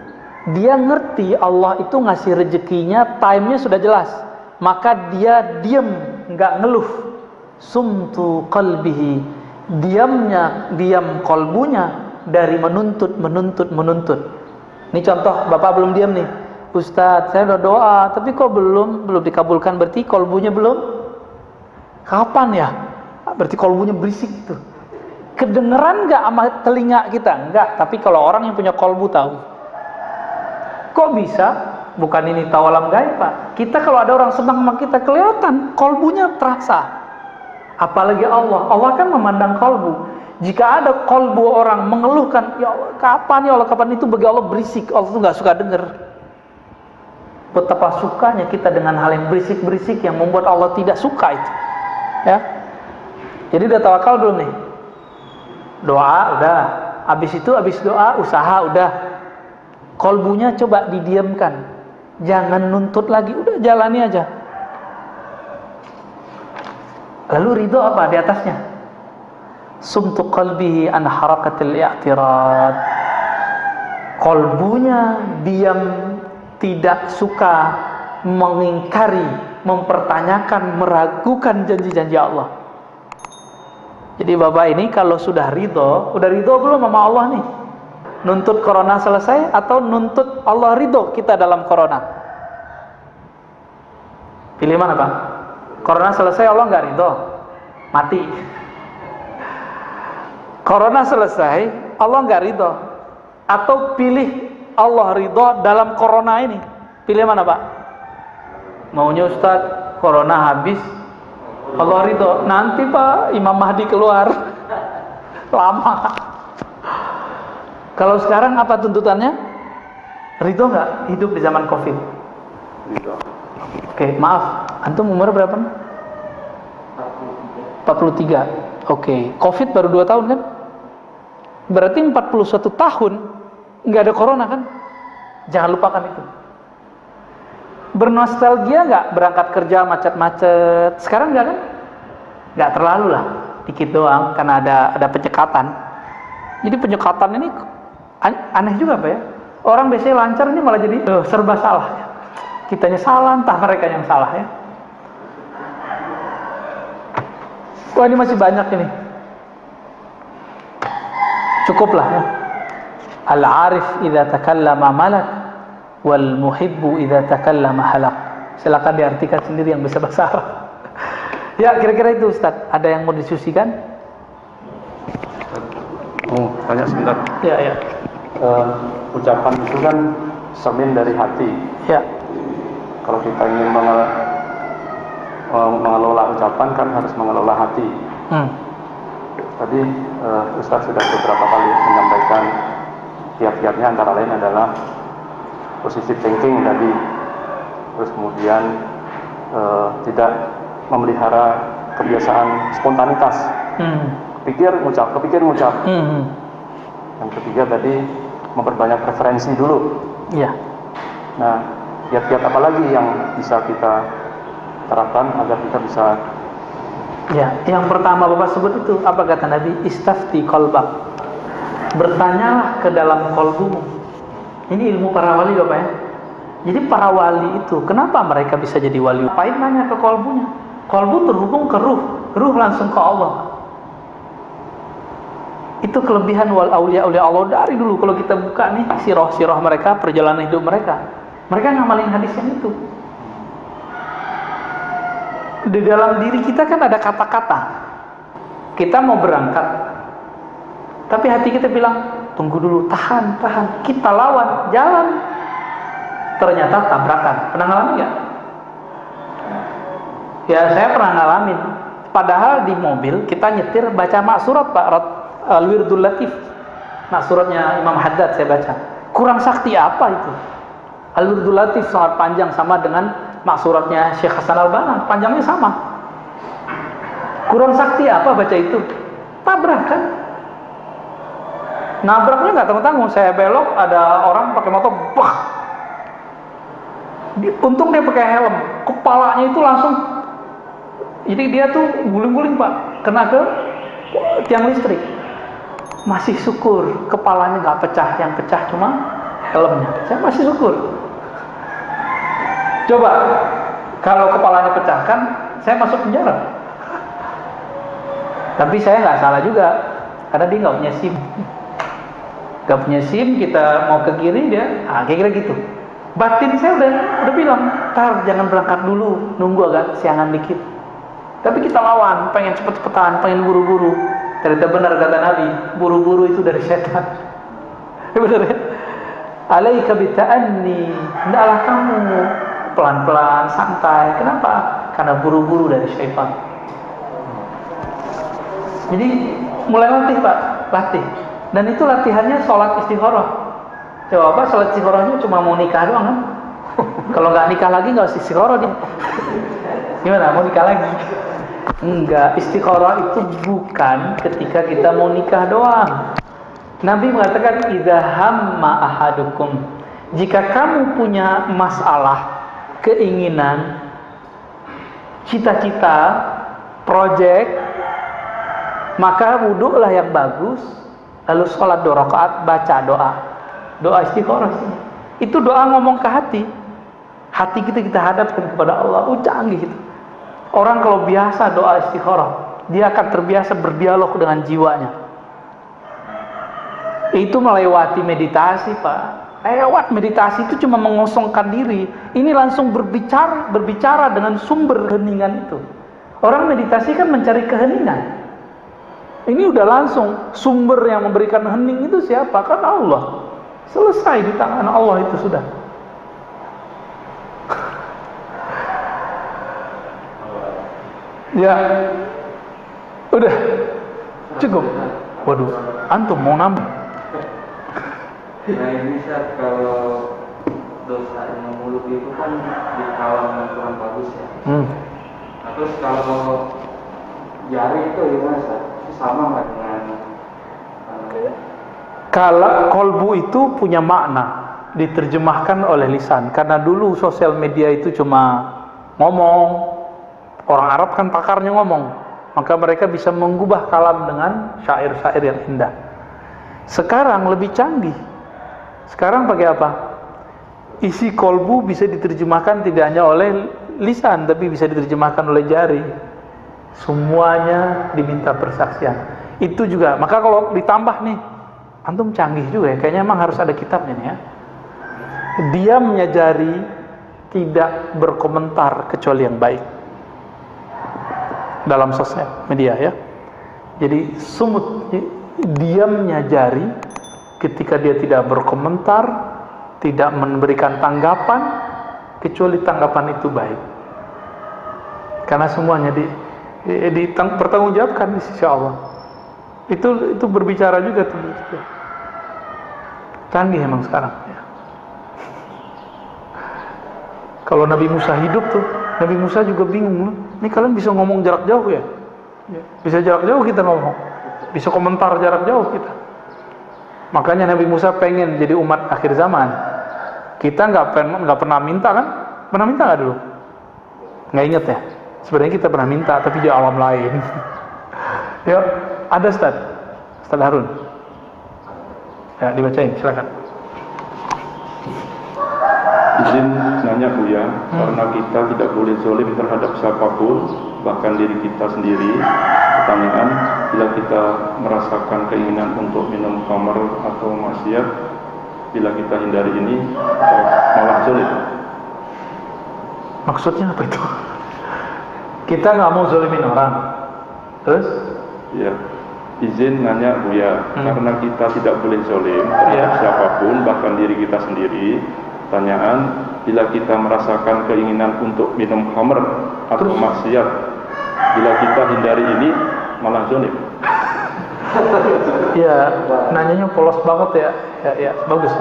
dia ngerti Allah itu ngasih rezekinya, time-nya sudah jelas. Maka dia diam, nggak ngeluh. Sumtu qalbihi, diam kolbunya dari menuntut. Ini contoh, Bapak belum diam nih. Ustadz, saya udah doa, tapi kok belum dikabulkan, berarti kolbunya belum. Kapan ya? Berarti kolbunya berisik itu. Kedengeran nggak sama telinga kita? Enggak. Tapi kalau orang yang punya kolbu tahu. Kok bisa? Bukan ini tawalam gaib, Pak. Kita kalau ada orang senang sama kita kelihatan, kolbunya terasa. Apalagi Allah. Allah kan memandang kolbu. Jika ada kolbu orang mengeluhkan, ya Allah, kapan ya Allah, kapan, itu bagi Allah berisik. Allah tuh nggak suka denger. Betapa sukanya kita dengan hal yang berisik-berisik yang membuat Allah tidak suka itu. Ya, jadi udah tawakal belum nih? Doa udah, habis itu habis doa usaha udah. Kolbunya coba didiamkan, jangan nuntut lagi, udah jalani aja. Lalu ridho apa di atasnya? Sumtu qalbihi an harakatil i'tirad. Kolbunya diam, tidak suka mengingkari, mempertanyakan, meragukan janji-janji Allah. Jadi bapak ini kalau sudah ridho belum sama Allah nih? Nuntut corona selesai atau nuntut Allah ridho kita dalam corona? Pilih mana Pak? Corona selesai Allah nggak ridho, mati. Corona selesai Allah nggak ridho, atau pilih Allah ridho dalam corona ini? Pilih mana Pak? Maunya Ustaz corona habis Allah ridho, nanti Pak Imam Mahdi keluar lama. Kalau sekarang apa tuntutannya? Ridho nggak hidup di zaman Covid? Ridho. Oke, maaf, antum umur berapa? 43. Oke, Covid baru 2 tahun kan? Berarti 41 tahun nggak ada corona kan? Jangan lupakan itu. Bernostalgia nggak berangkat kerja macet-macet? Sekarang nggak kan? Nggak terlalu lah, dikit doang karena ada penyekatan. Jadi penyekatan ini aneh juga Pak ya. Orang biasanya lancar, ini malah jadi serba salah. Kitanya salah, entah mereka yang salah ya. Wah ini masih banyak ini. Cukuplah ya. Al-arif idza takallama malak wal muhibbu idza takallama halak. Silakan diartikan sendiri yang bisa bahasa Arab. Ya kira-kira itu Ustaz. Ada yang mau diskusikan? Oh, tanya sebentar. Ya. Ucapan itu kan cermin dari hati. Ya. Kalau kita ingin mengelola ucapan kan harus mengelola hati. Tadi Ustaz sudah beberapa kali menyampaikan kiat-kiatnya, antara lain adalah positive thinking tadi. Terus kemudian tidak memelihara kebiasaan spontanitas. Kepikir ngucap. Yang ketiga tadi memperbanyak referensi dulu. Iya. Nah, kiat-kiat apa lagi yang bisa kita terapkan agar kita bisa? Ya, yang pertama Bapak sebut itu apa kata Nabi? Istafti qalbak. Bertanyalah ke dalam kolbumu. Ini ilmu para wali Bapak ya. Jadi para wali itu kenapa mereka bisa jadi wali? Ngapain nanya ke kolbunya? Kolbu terhubung ke ruh langsung ke Allah. Itu kelebihan wal aulia Allah dari dulu. Kalau kita buka nih sirah mereka, perjalanan hidup mereka ngamalin hadis yang itu. Di dalam diri kita kan ada kata-kata. Kita mau berangkat, tapi hati kita bilang tunggu dulu, tahan. Kita lawan, jalan. Ternyata tabrakan. Pernah ngalamin nggak? Ya saya pernah ngalamin. Padahal di mobil kita nyetir baca maksurat Pak, Al-Wirdul Latif. Maksuratnya Imam Haddad saya baca. Kurang sakti apa itu? Al-Wirdul Latif sangat panjang, sama dengan maksuratnya Syekh Hasan Al-Banna, panjangnya sama. Kurang sakti apa baca itu? Tabrakan. Nabraknya nggak tanggung-tanggung. Saya belok, ada orang pakai motor, bah. Untung dia pakai helm, kepalanya itu langsung. Jadi dia tuh guling-guling Pak, kena ke tiang listrik. Masih syukur kepalanya nggak pecah, yang pecah cuma helmnya. Saya masih syukur. Coba kalau kepalanya pecah kan saya masuk penjara. Tapi saya nggak salah juga, karena dia nggak punya SIM. Nggak punya SIM, kita mau ke kiri dia, kira-kira gitu. Batin saya udah bilang, tar jangan berangkat dulu, nunggu agak siangan dikit. Tapi kita lawan, pengen cepet-cepetan, pengen buru-buru. Ternyata benar kata Nabi, buru-buru itu dari setan. Benar ya? Alaika bita'anni, hendaklah kamu pelan-pelan, santai. Kenapa? Karena buru-buru dari syaitan. Jadi mulai latih Pak, latih. Dan itu latihannya sholat istikharah. Coba Pak, sholat istikharahnya cuma mau nikah doang kan? Kalau nggak nikah lagi nggak usah istikharah dia. Gimana? Mau nikah lagi? Enggak, istikharah itu bukan ketika kita mau nikah doang. Nabi mengatakan idza hamma ahadukum, jika kamu punya masalah, keinginan, cita-cita, project, maka wudhulah yang bagus, lalu sholat 2 rakaat, baca doa istikharah. Itu doa ngomong ke hati kita hadapkan kepada Allah. Canggih itu. Orang kalau biasa doa istikharah, dia akan terbiasa berdialog dengan jiwanya. Itu melewati meditasi, Pak. Lewat meditasi itu cuma mengosongkan diri. Ini langsung berbicara dengan sumber keheningan itu. Orang meditasi kan mencari keheningan. Ini udah langsung sumber yang memberikan hening itu siapa? Kan Allah. Selesai di tangan Allah itu sudah. Ya, udah cukup. Waduh, antum mau nambah? Nah ini Ustaz, kalau dosa yang mulut itu kan dikawal dengan kurang bagus ya. Nah, terus kalau jari itu gimana Ustaz? Sama nggak dengan kalau kolbu itu punya makna, diterjemahkan oleh lisan. Karena dulu sosial media itu cuma ngomong. Orang Arab kan pakarnya ngomong, maka mereka bisa mengubah kalam dengan syair-syair yang indah. Sekarang lebih canggih. Sekarang pakai apa? Isi kolbu bisa diterjemahkan tidak hanya oleh lisan, tapi bisa diterjemahkan oleh jari. Semuanya diminta persaksian. Itu juga. Maka kalau ditambah nih, antum canggih juga ya. Kayaknya emang harus ada kitabnya nih ya. Diamnya jari tidak berkomentar kecuali yang baik. Dalam sosial media ya. Jadi sumut, diamnya jari ketika dia tidak berkomentar, tidak memberikan tanggapan kecuali tanggapan itu baik. Karena semuanya dipertanggungjawabkan di sisi Allah. Itu berbicara juga tuh. Canggih emang sekarang ya. Kalau Nabi Musa hidup tuh, Nabi Musa juga bingung loh. Ini kalian bisa ngomong jarak jauh ya? Bisa jarak jauh kita ngomong. Bisa komentar jarak jauh kita. Makanya Nabi Musa pengen jadi umat akhir zaman. Kita nggak pernah minta kan? Pernah minta nggak dulu? Nggak inget ya? Sebenarnya kita pernah minta, tapi di alam lain. Ya, ada Ustaz Harun. Ya, dibacain, silakan. Izin nanya Buya, karena kita tidak boleh zalim terhadap siapapun, bahkan diri kita sendiri. Pertanyaan, bila kita merasakan keinginan untuk minum khamar atau maksiat, bila kita hindari ini, malah zalim. Maksudnya apa itu? Kita nggak mau zalimin orang. Terus? Ya, izin nanya Buya, karena kita tidak boleh zalim terhadap siapapun, bahkan diri kita sendiri. Pertanyaan, bila kita merasakan keinginan untuk minum khamr atau maksiat, bila kita hindari ini, malah zalim. Ya, nanyanya polos banget ya. Ya, bagus.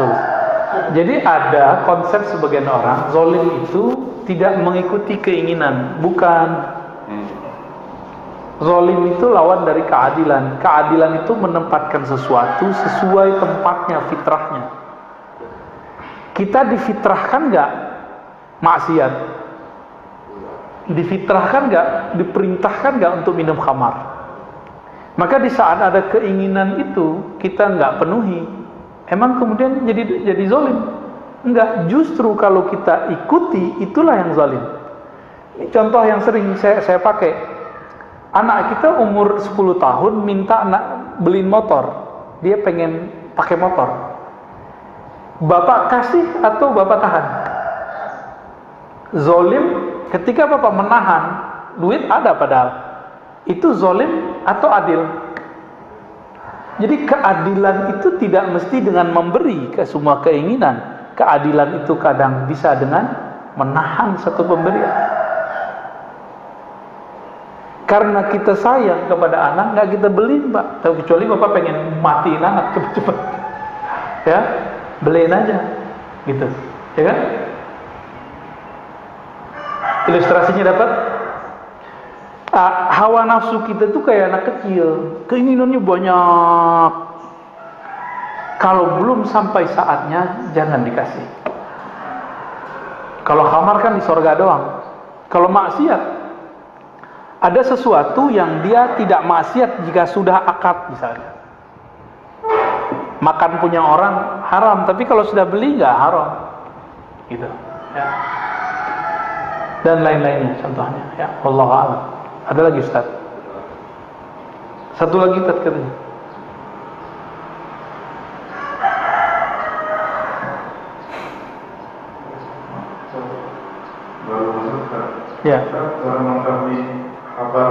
Jadi ada konsep sebagian orang, zalim itu tidak mengikuti keinginan, bukan. Zalim itu lawan dari keadilan. Keadilan itu menempatkan sesuatu sesuai tempatnya, fitrahnya. Kita difitrahkan nggak maksiat? Difitrahkan nggak? Diperintahkan nggak untuk minum khamar? Maka di saat ada keinginan itu kita nggak penuhi, emang kemudian jadi zalim? Enggak, justru kalau kita ikuti itulah yang zalim. Ini contoh yang sering saya pakai. Anak kita umur 10 tahun minta beliin motor, dia pengen pakai motor. Bapak kasih atau bapak tahan? Zalim ketika bapak menahan, duit ada padahal. Itu zalim atau adil? Jadi keadilan itu tidak mesti dengan memberi ke semua keinginan. Keadilan itu kadang bisa dengan menahan satu pemberian. Karena kita sayang kepada anak, nggak kita beli, Pak. Kecuali bapak pengen matiin anak cepat-cepat, ya, beliin aja, gitu, ya kan? Ilustrasinya dapat. Hawa nafsu kita tuh kayak anak kecil, keinginannya banyak. Kalau belum sampai saatnya, jangan dikasih. Kalau khamar kan di sorga doang. Kalau maksiat, ada sesuatu yang dia tidak maksiat jika sudah akad misalnya. Makan punya orang haram, tapi kalau sudah beli nggak haram, gitu. Ya. Dan lain-lainnya contohnya. Ya, wallahu a'lam. Ada lagi Ustaz? Satu lagi Ustaz katanya. Ya. Cara mengetahui kabar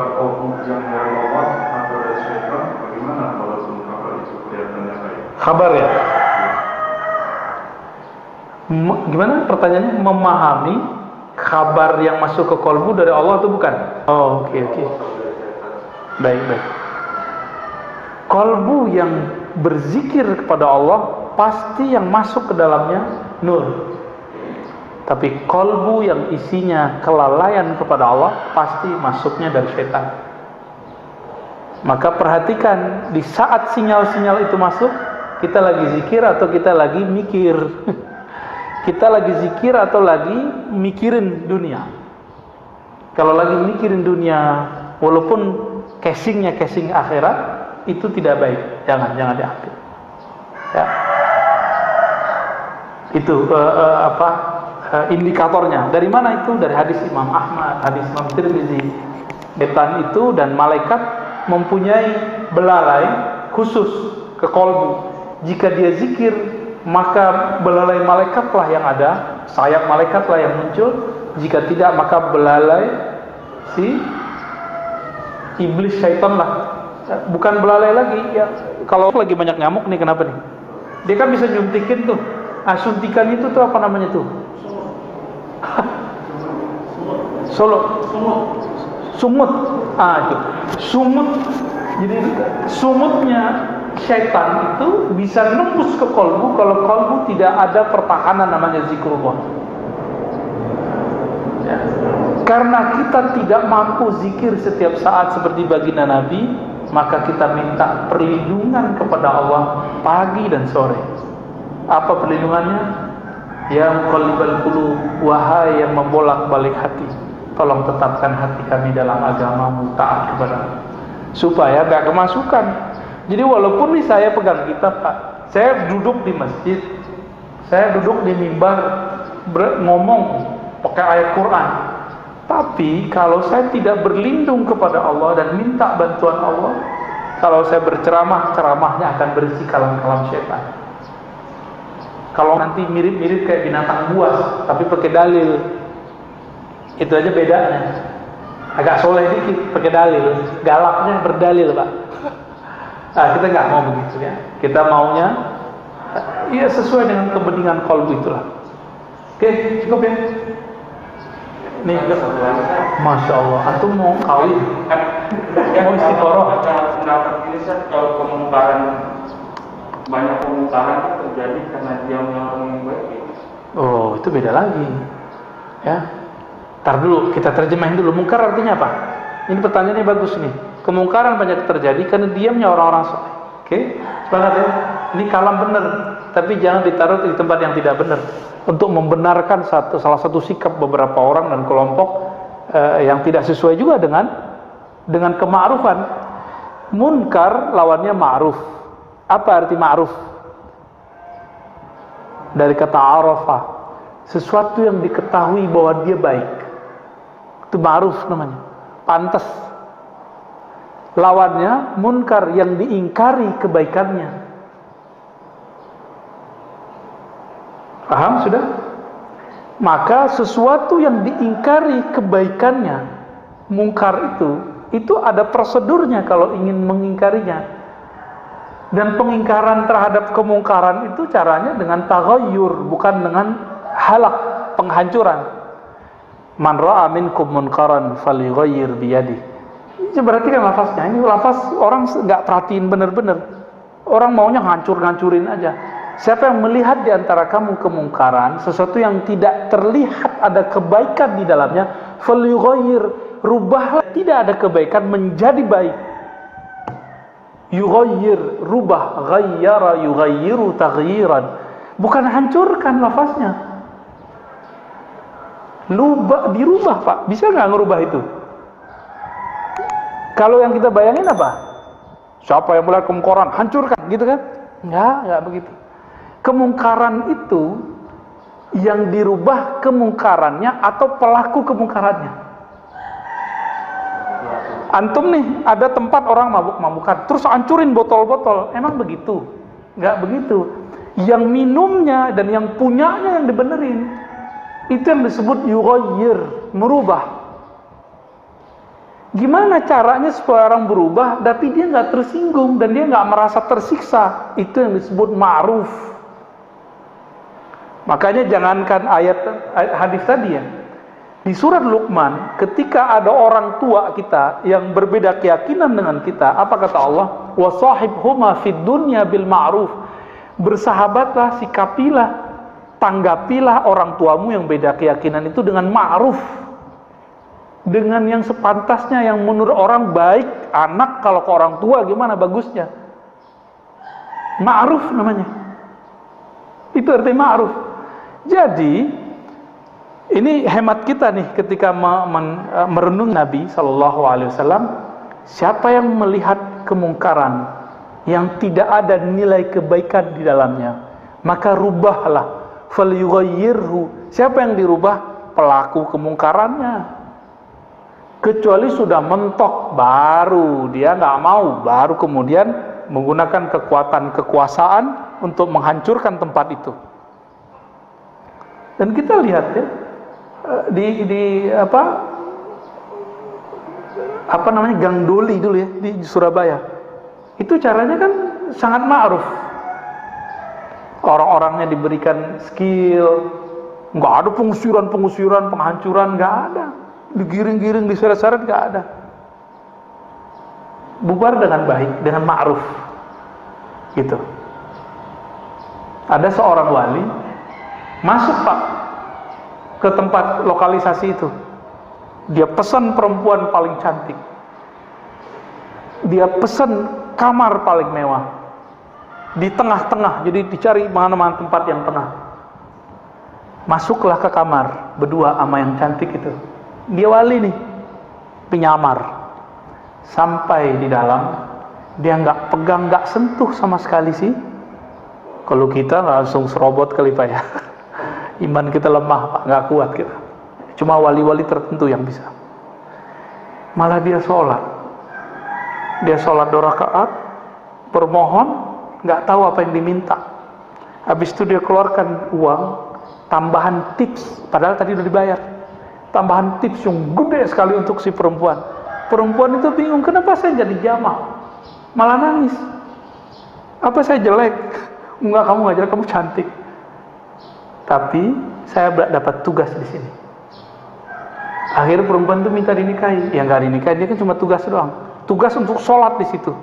yang dari Allah atau dari syaitan, bagaimana walaupun kabar itu kelihatannya baik? Kabar ya? Gimana pertanyaannya? Memahami kabar yang masuk ke kolbu dari Allah atau bukan? Oh, oke. Baik. Kolbu yang berzikir kepada Allah pasti yang masuk ke dalamnya nur. Tapi kolbu yang isinya kelalaian kepada Allah pasti masuknya dari syaitan. Maka perhatikan di saat sinyal-sinyal itu masuk, kita lagi zikir atau kita lagi mikir. Kita lagi zikir atau lagi mikirin dunia. Kalau lagi mikirin dunia, walaupun casingnya casing akhirat, itu tidak baik. Jangan diambil. Ya. Itu indikatornya. Dari mana itu? Dari hadis Imam Ahmad, hadis Imam Tirmizi. Setan itu dan malaikat mempunyai belalai khusus ke kolbu. Jika dia zikir, maka belalai malaikatlah yang ada, sayap malaikatlah yang muncul. Jika tidak, maka belalai si iblis syaitan lah. Bukan belalai lagi ya. Kalau lagi banyak nyamuk nih, kenapa nih? Dia kan bisa nyuntikin tuh. Suntikan itu tuh apa namanya tuh? Sumut. Itu sumut. Jadi sumutnya syaitan itu bisa nembus ke kolbu kalau kolbu tidak ada pertahanan namanya zikrullah. Ya. Karena kita tidak mampu zikir setiap saat seperti baginda Nabi, maka kita minta perlindungan kepada Allah pagi dan sore. Apa perlindungannya? Ya muqallibal qulub, wahai yang membolak-balik hati, tolong tetapkan hati kami dalam agamamu, taat kepadamu, supaya gak kemasukan. Jadi walaupun nih saya pegang kitab Pak, saya duduk di masjid, saya duduk di mimbar ngomong pakai ayat Quran, tapi kalau saya tidak berlindung kepada Allah dan minta bantuan Allah, kalau saya berceramah, ceramahnya akan berisi kalam-kalam syaitan. Kalau nanti mirip-mirip kayak binatang buas, tapi pakai dalil, itu aja bedanya. Agak soleh dikit, pakai dalil, galaknya berdalil Pak. Kita nggak mau begitu ya. Kita maunya, ya sesuai dengan kepentingan kolbu itulah. Oke, cukup ya. Nih, Masya Allah, antum mau kawin, mau istiqoroh. Pendapat ini saya kalau kemungkaran, banyak pemungkaran terjadi karena diamnya orang yang baik. Oh, itu beda lagi. Ya. Tar dulu, kita terjemahin dulu. Mungkar artinya apa? Ini pertanyaannya bagus nih. Kemungkaran banyak terjadi karena diamnya orang-orang soleh. Oke, sepakat ya. Ini kalam benar, tapi jangan ditaruh di tempat yang tidak benar. Untuk membenarkan salah satu sikap beberapa orang dan kelompok yang tidak sesuai juga dengan kema'rufan. Munkar lawannya ma'ruf. Apa arti ma'ruf? Dari kata arafah, sesuatu yang diketahui bahwa dia baik, itu ma'ruf namanya, pantas. Lawannya munkar, yang diingkari kebaikannya. Paham sudah? Maka sesuatu yang diingkari kebaikannya, munkar itu ada prosedurnya kalau ingin mengingkarinya. Dan pengingkaran terhadap kemungkaran itu caranya dengan taghayyur, bukan dengan halak, penghancuran. Man ra'a minkum munkaran falyughayyir biyadihi. Ini berarti kan lafaznya, ini lafaz orang nggak perhatiin benar-benar. Orang maunya hancur-hancurin aja. Siapa yang melihat di antara kamu kemungkaran, sesuatu yang tidak terlihat ada kebaikan di dalamnya, falyughayyir, rubahlah, tidak ada kebaikan menjadi baik. Yughayyir, rubah, ghayyara yughayyiru taghyiran. Bukan hancurkan lafaznya. Dirubah, Pak. Bisa nggak ngerubah itu? Kalau yang kita bayangin apa? Siapa yang melihat kemungkaran, hancurkan, gitu kan? Enggak begitu. Kemungkaran itu yang dirubah kemungkarannya atau pelaku kemungkarannya. Antum nih, ada tempat orang mabuk-mabukan, terus hancurin botol-botol. Emang begitu? Enggak begitu. Yang minumnya dan yang punyanya yang dibenerin. Itu yang disebut yughayyir, merubah. Gimana caranya supaya orang berubah tapi dia nggak tersinggung dan dia nggak merasa tersiksa? Itu yang disebut ma'ruf. Makanya jangankan ayat hadis tadi ya, di surat Luqman, ketika ada orang tua kita yang berbeda keyakinan dengan kita, apa kata Allah? Wasahibhuma fid dunya bil ma'ruf. Bersahabatlah, sikapilah, tanggapilah orang tuamu yang beda keyakinan itu dengan ma'ruf, dengan yang sepantasnya, yang menurut orang baik. Anak kalau ke orang tua gimana bagusnya? Ma'ruf namanya. Itu arti ma'ruf. Jadi ini hemat kita nih ketika merenung Nabi SAW. Siapa yang melihat kemungkaran yang tidak ada nilai kebaikan di dalamnya, maka rubahlah. Falyughayyirhu. Siapa yang dirubah? Pelaku kemungkarannya. Kecuali sudah mentok, baru dia nggak mau, baru kemudian menggunakan kekuasaan untuk menghancurkan tempat itu. Dan kita lihat ya, di apa namanya, Gang Doli dulu ya di Surabaya. Itu caranya kan sangat ma'ruf. Orang-orangnya diberikan skill, nggak ada pengusiran, penghancuran, nggak ada. Digiring-giring, diseret-seret, nggak ada. Bubar dengan baik, dengan ma'ruf, gitu. Ada seorang wali masuk, Pak, ke tempat lokalisasi itu. Dia pesan perempuan paling cantik. Dia pesan kamar paling mewah. Di tengah-tengah, jadi dicari mana-mana tempat yang tengah. Masuklah ke kamar berdua sama yang cantik itu. Dia wali nih, penyamar. Sampai di dalam, dia nggak pegang, nggak sentuh sama sekali sih. Kalau kita langsung serobot kali, Pak ya. Iman kita lemah, Pak, nggak kuat kita. Cuma wali-wali tertentu yang bisa. Malah dia sholat. Dia sholat 2 rakaat, bermohon, nggak tahu apa yang diminta. Habis itu dia keluarkan uang, tambahan tips, padahal tadi udah dibayar. Tambahan tips yang gede sekali untuk si perempuan. Perempuan itu bingung, kenapa saya jadi jamaah? Malah nangis. Apa saya jelek? Enggak, kamu nggak jelek, kamu cantik. Tapi saya dapat tugas di sini. Akhirnya perempuan itu minta dinikahi. Ya nggak dinikahi, dia kan cuma tugas doang. Tugas untuk sholat di situ.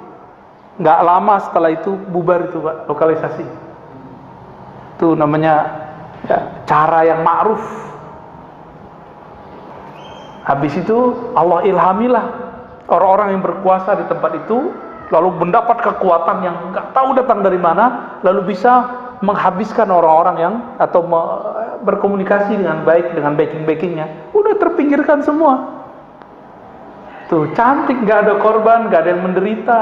Nggak lama setelah itu bubar itu, Pak, lokalisasi. Itu namanya ya, cara yang ma'ruf. Habis itu Allah ilhamilah orang-orang yang berkuasa di tempat itu, lalu mendapat kekuatan yang nggak tahu datang dari mana, lalu bisa menghabiskan orang-orang yang atau berkomunikasi dengan baik dengan backing-backingnya. Udah terpinggirkan semua. Tuh cantik, nggak ada korban, nggak ada yang menderita.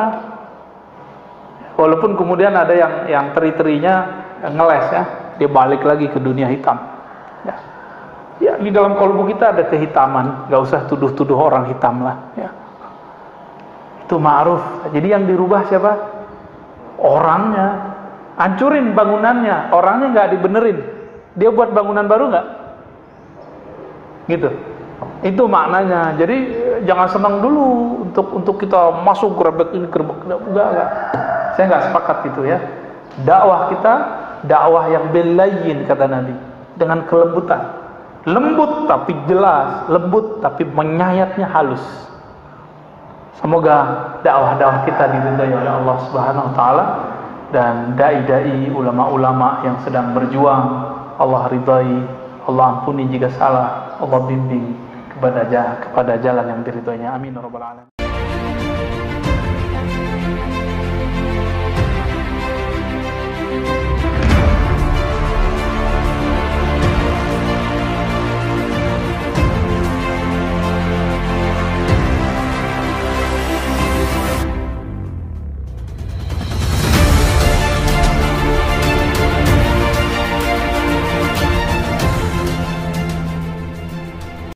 Walaupun kemudian ada yang teri-terinya ngeles ya, dia balik lagi ke dunia hitam. Ya, di dalam kalbu kita ada kehitaman, nggak usah tuduh-tuduh orang hitam lah. Ya. Itu ma'ruf. Jadi yang dirubah siapa? Orangnya. Hancurin bangunannya, orangnya nggak dibenerin. Dia buat bangunan baru nggak? Gitu. Itu maknanya. Jadi jangan senang dulu untuk kita masuk gerbek ini gerbek enggak. Saya nggak sepakat gitu ya. Dakwah kita dakwah yang belayyin kata Nabi, dengan kelembutan. Lembut tapi jelas, lembut tapi menyayatnya halus. Semoga dakwah-dakwah kita diridhai oleh Allah Subhanahu wa taala dan dai-dai ulama-ulama yang sedang berjuang Allah ridhai, Allah ampuni jika salah, Allah bimbing kepada jalan yang diridhoinya. Amin ya rabbal alamin.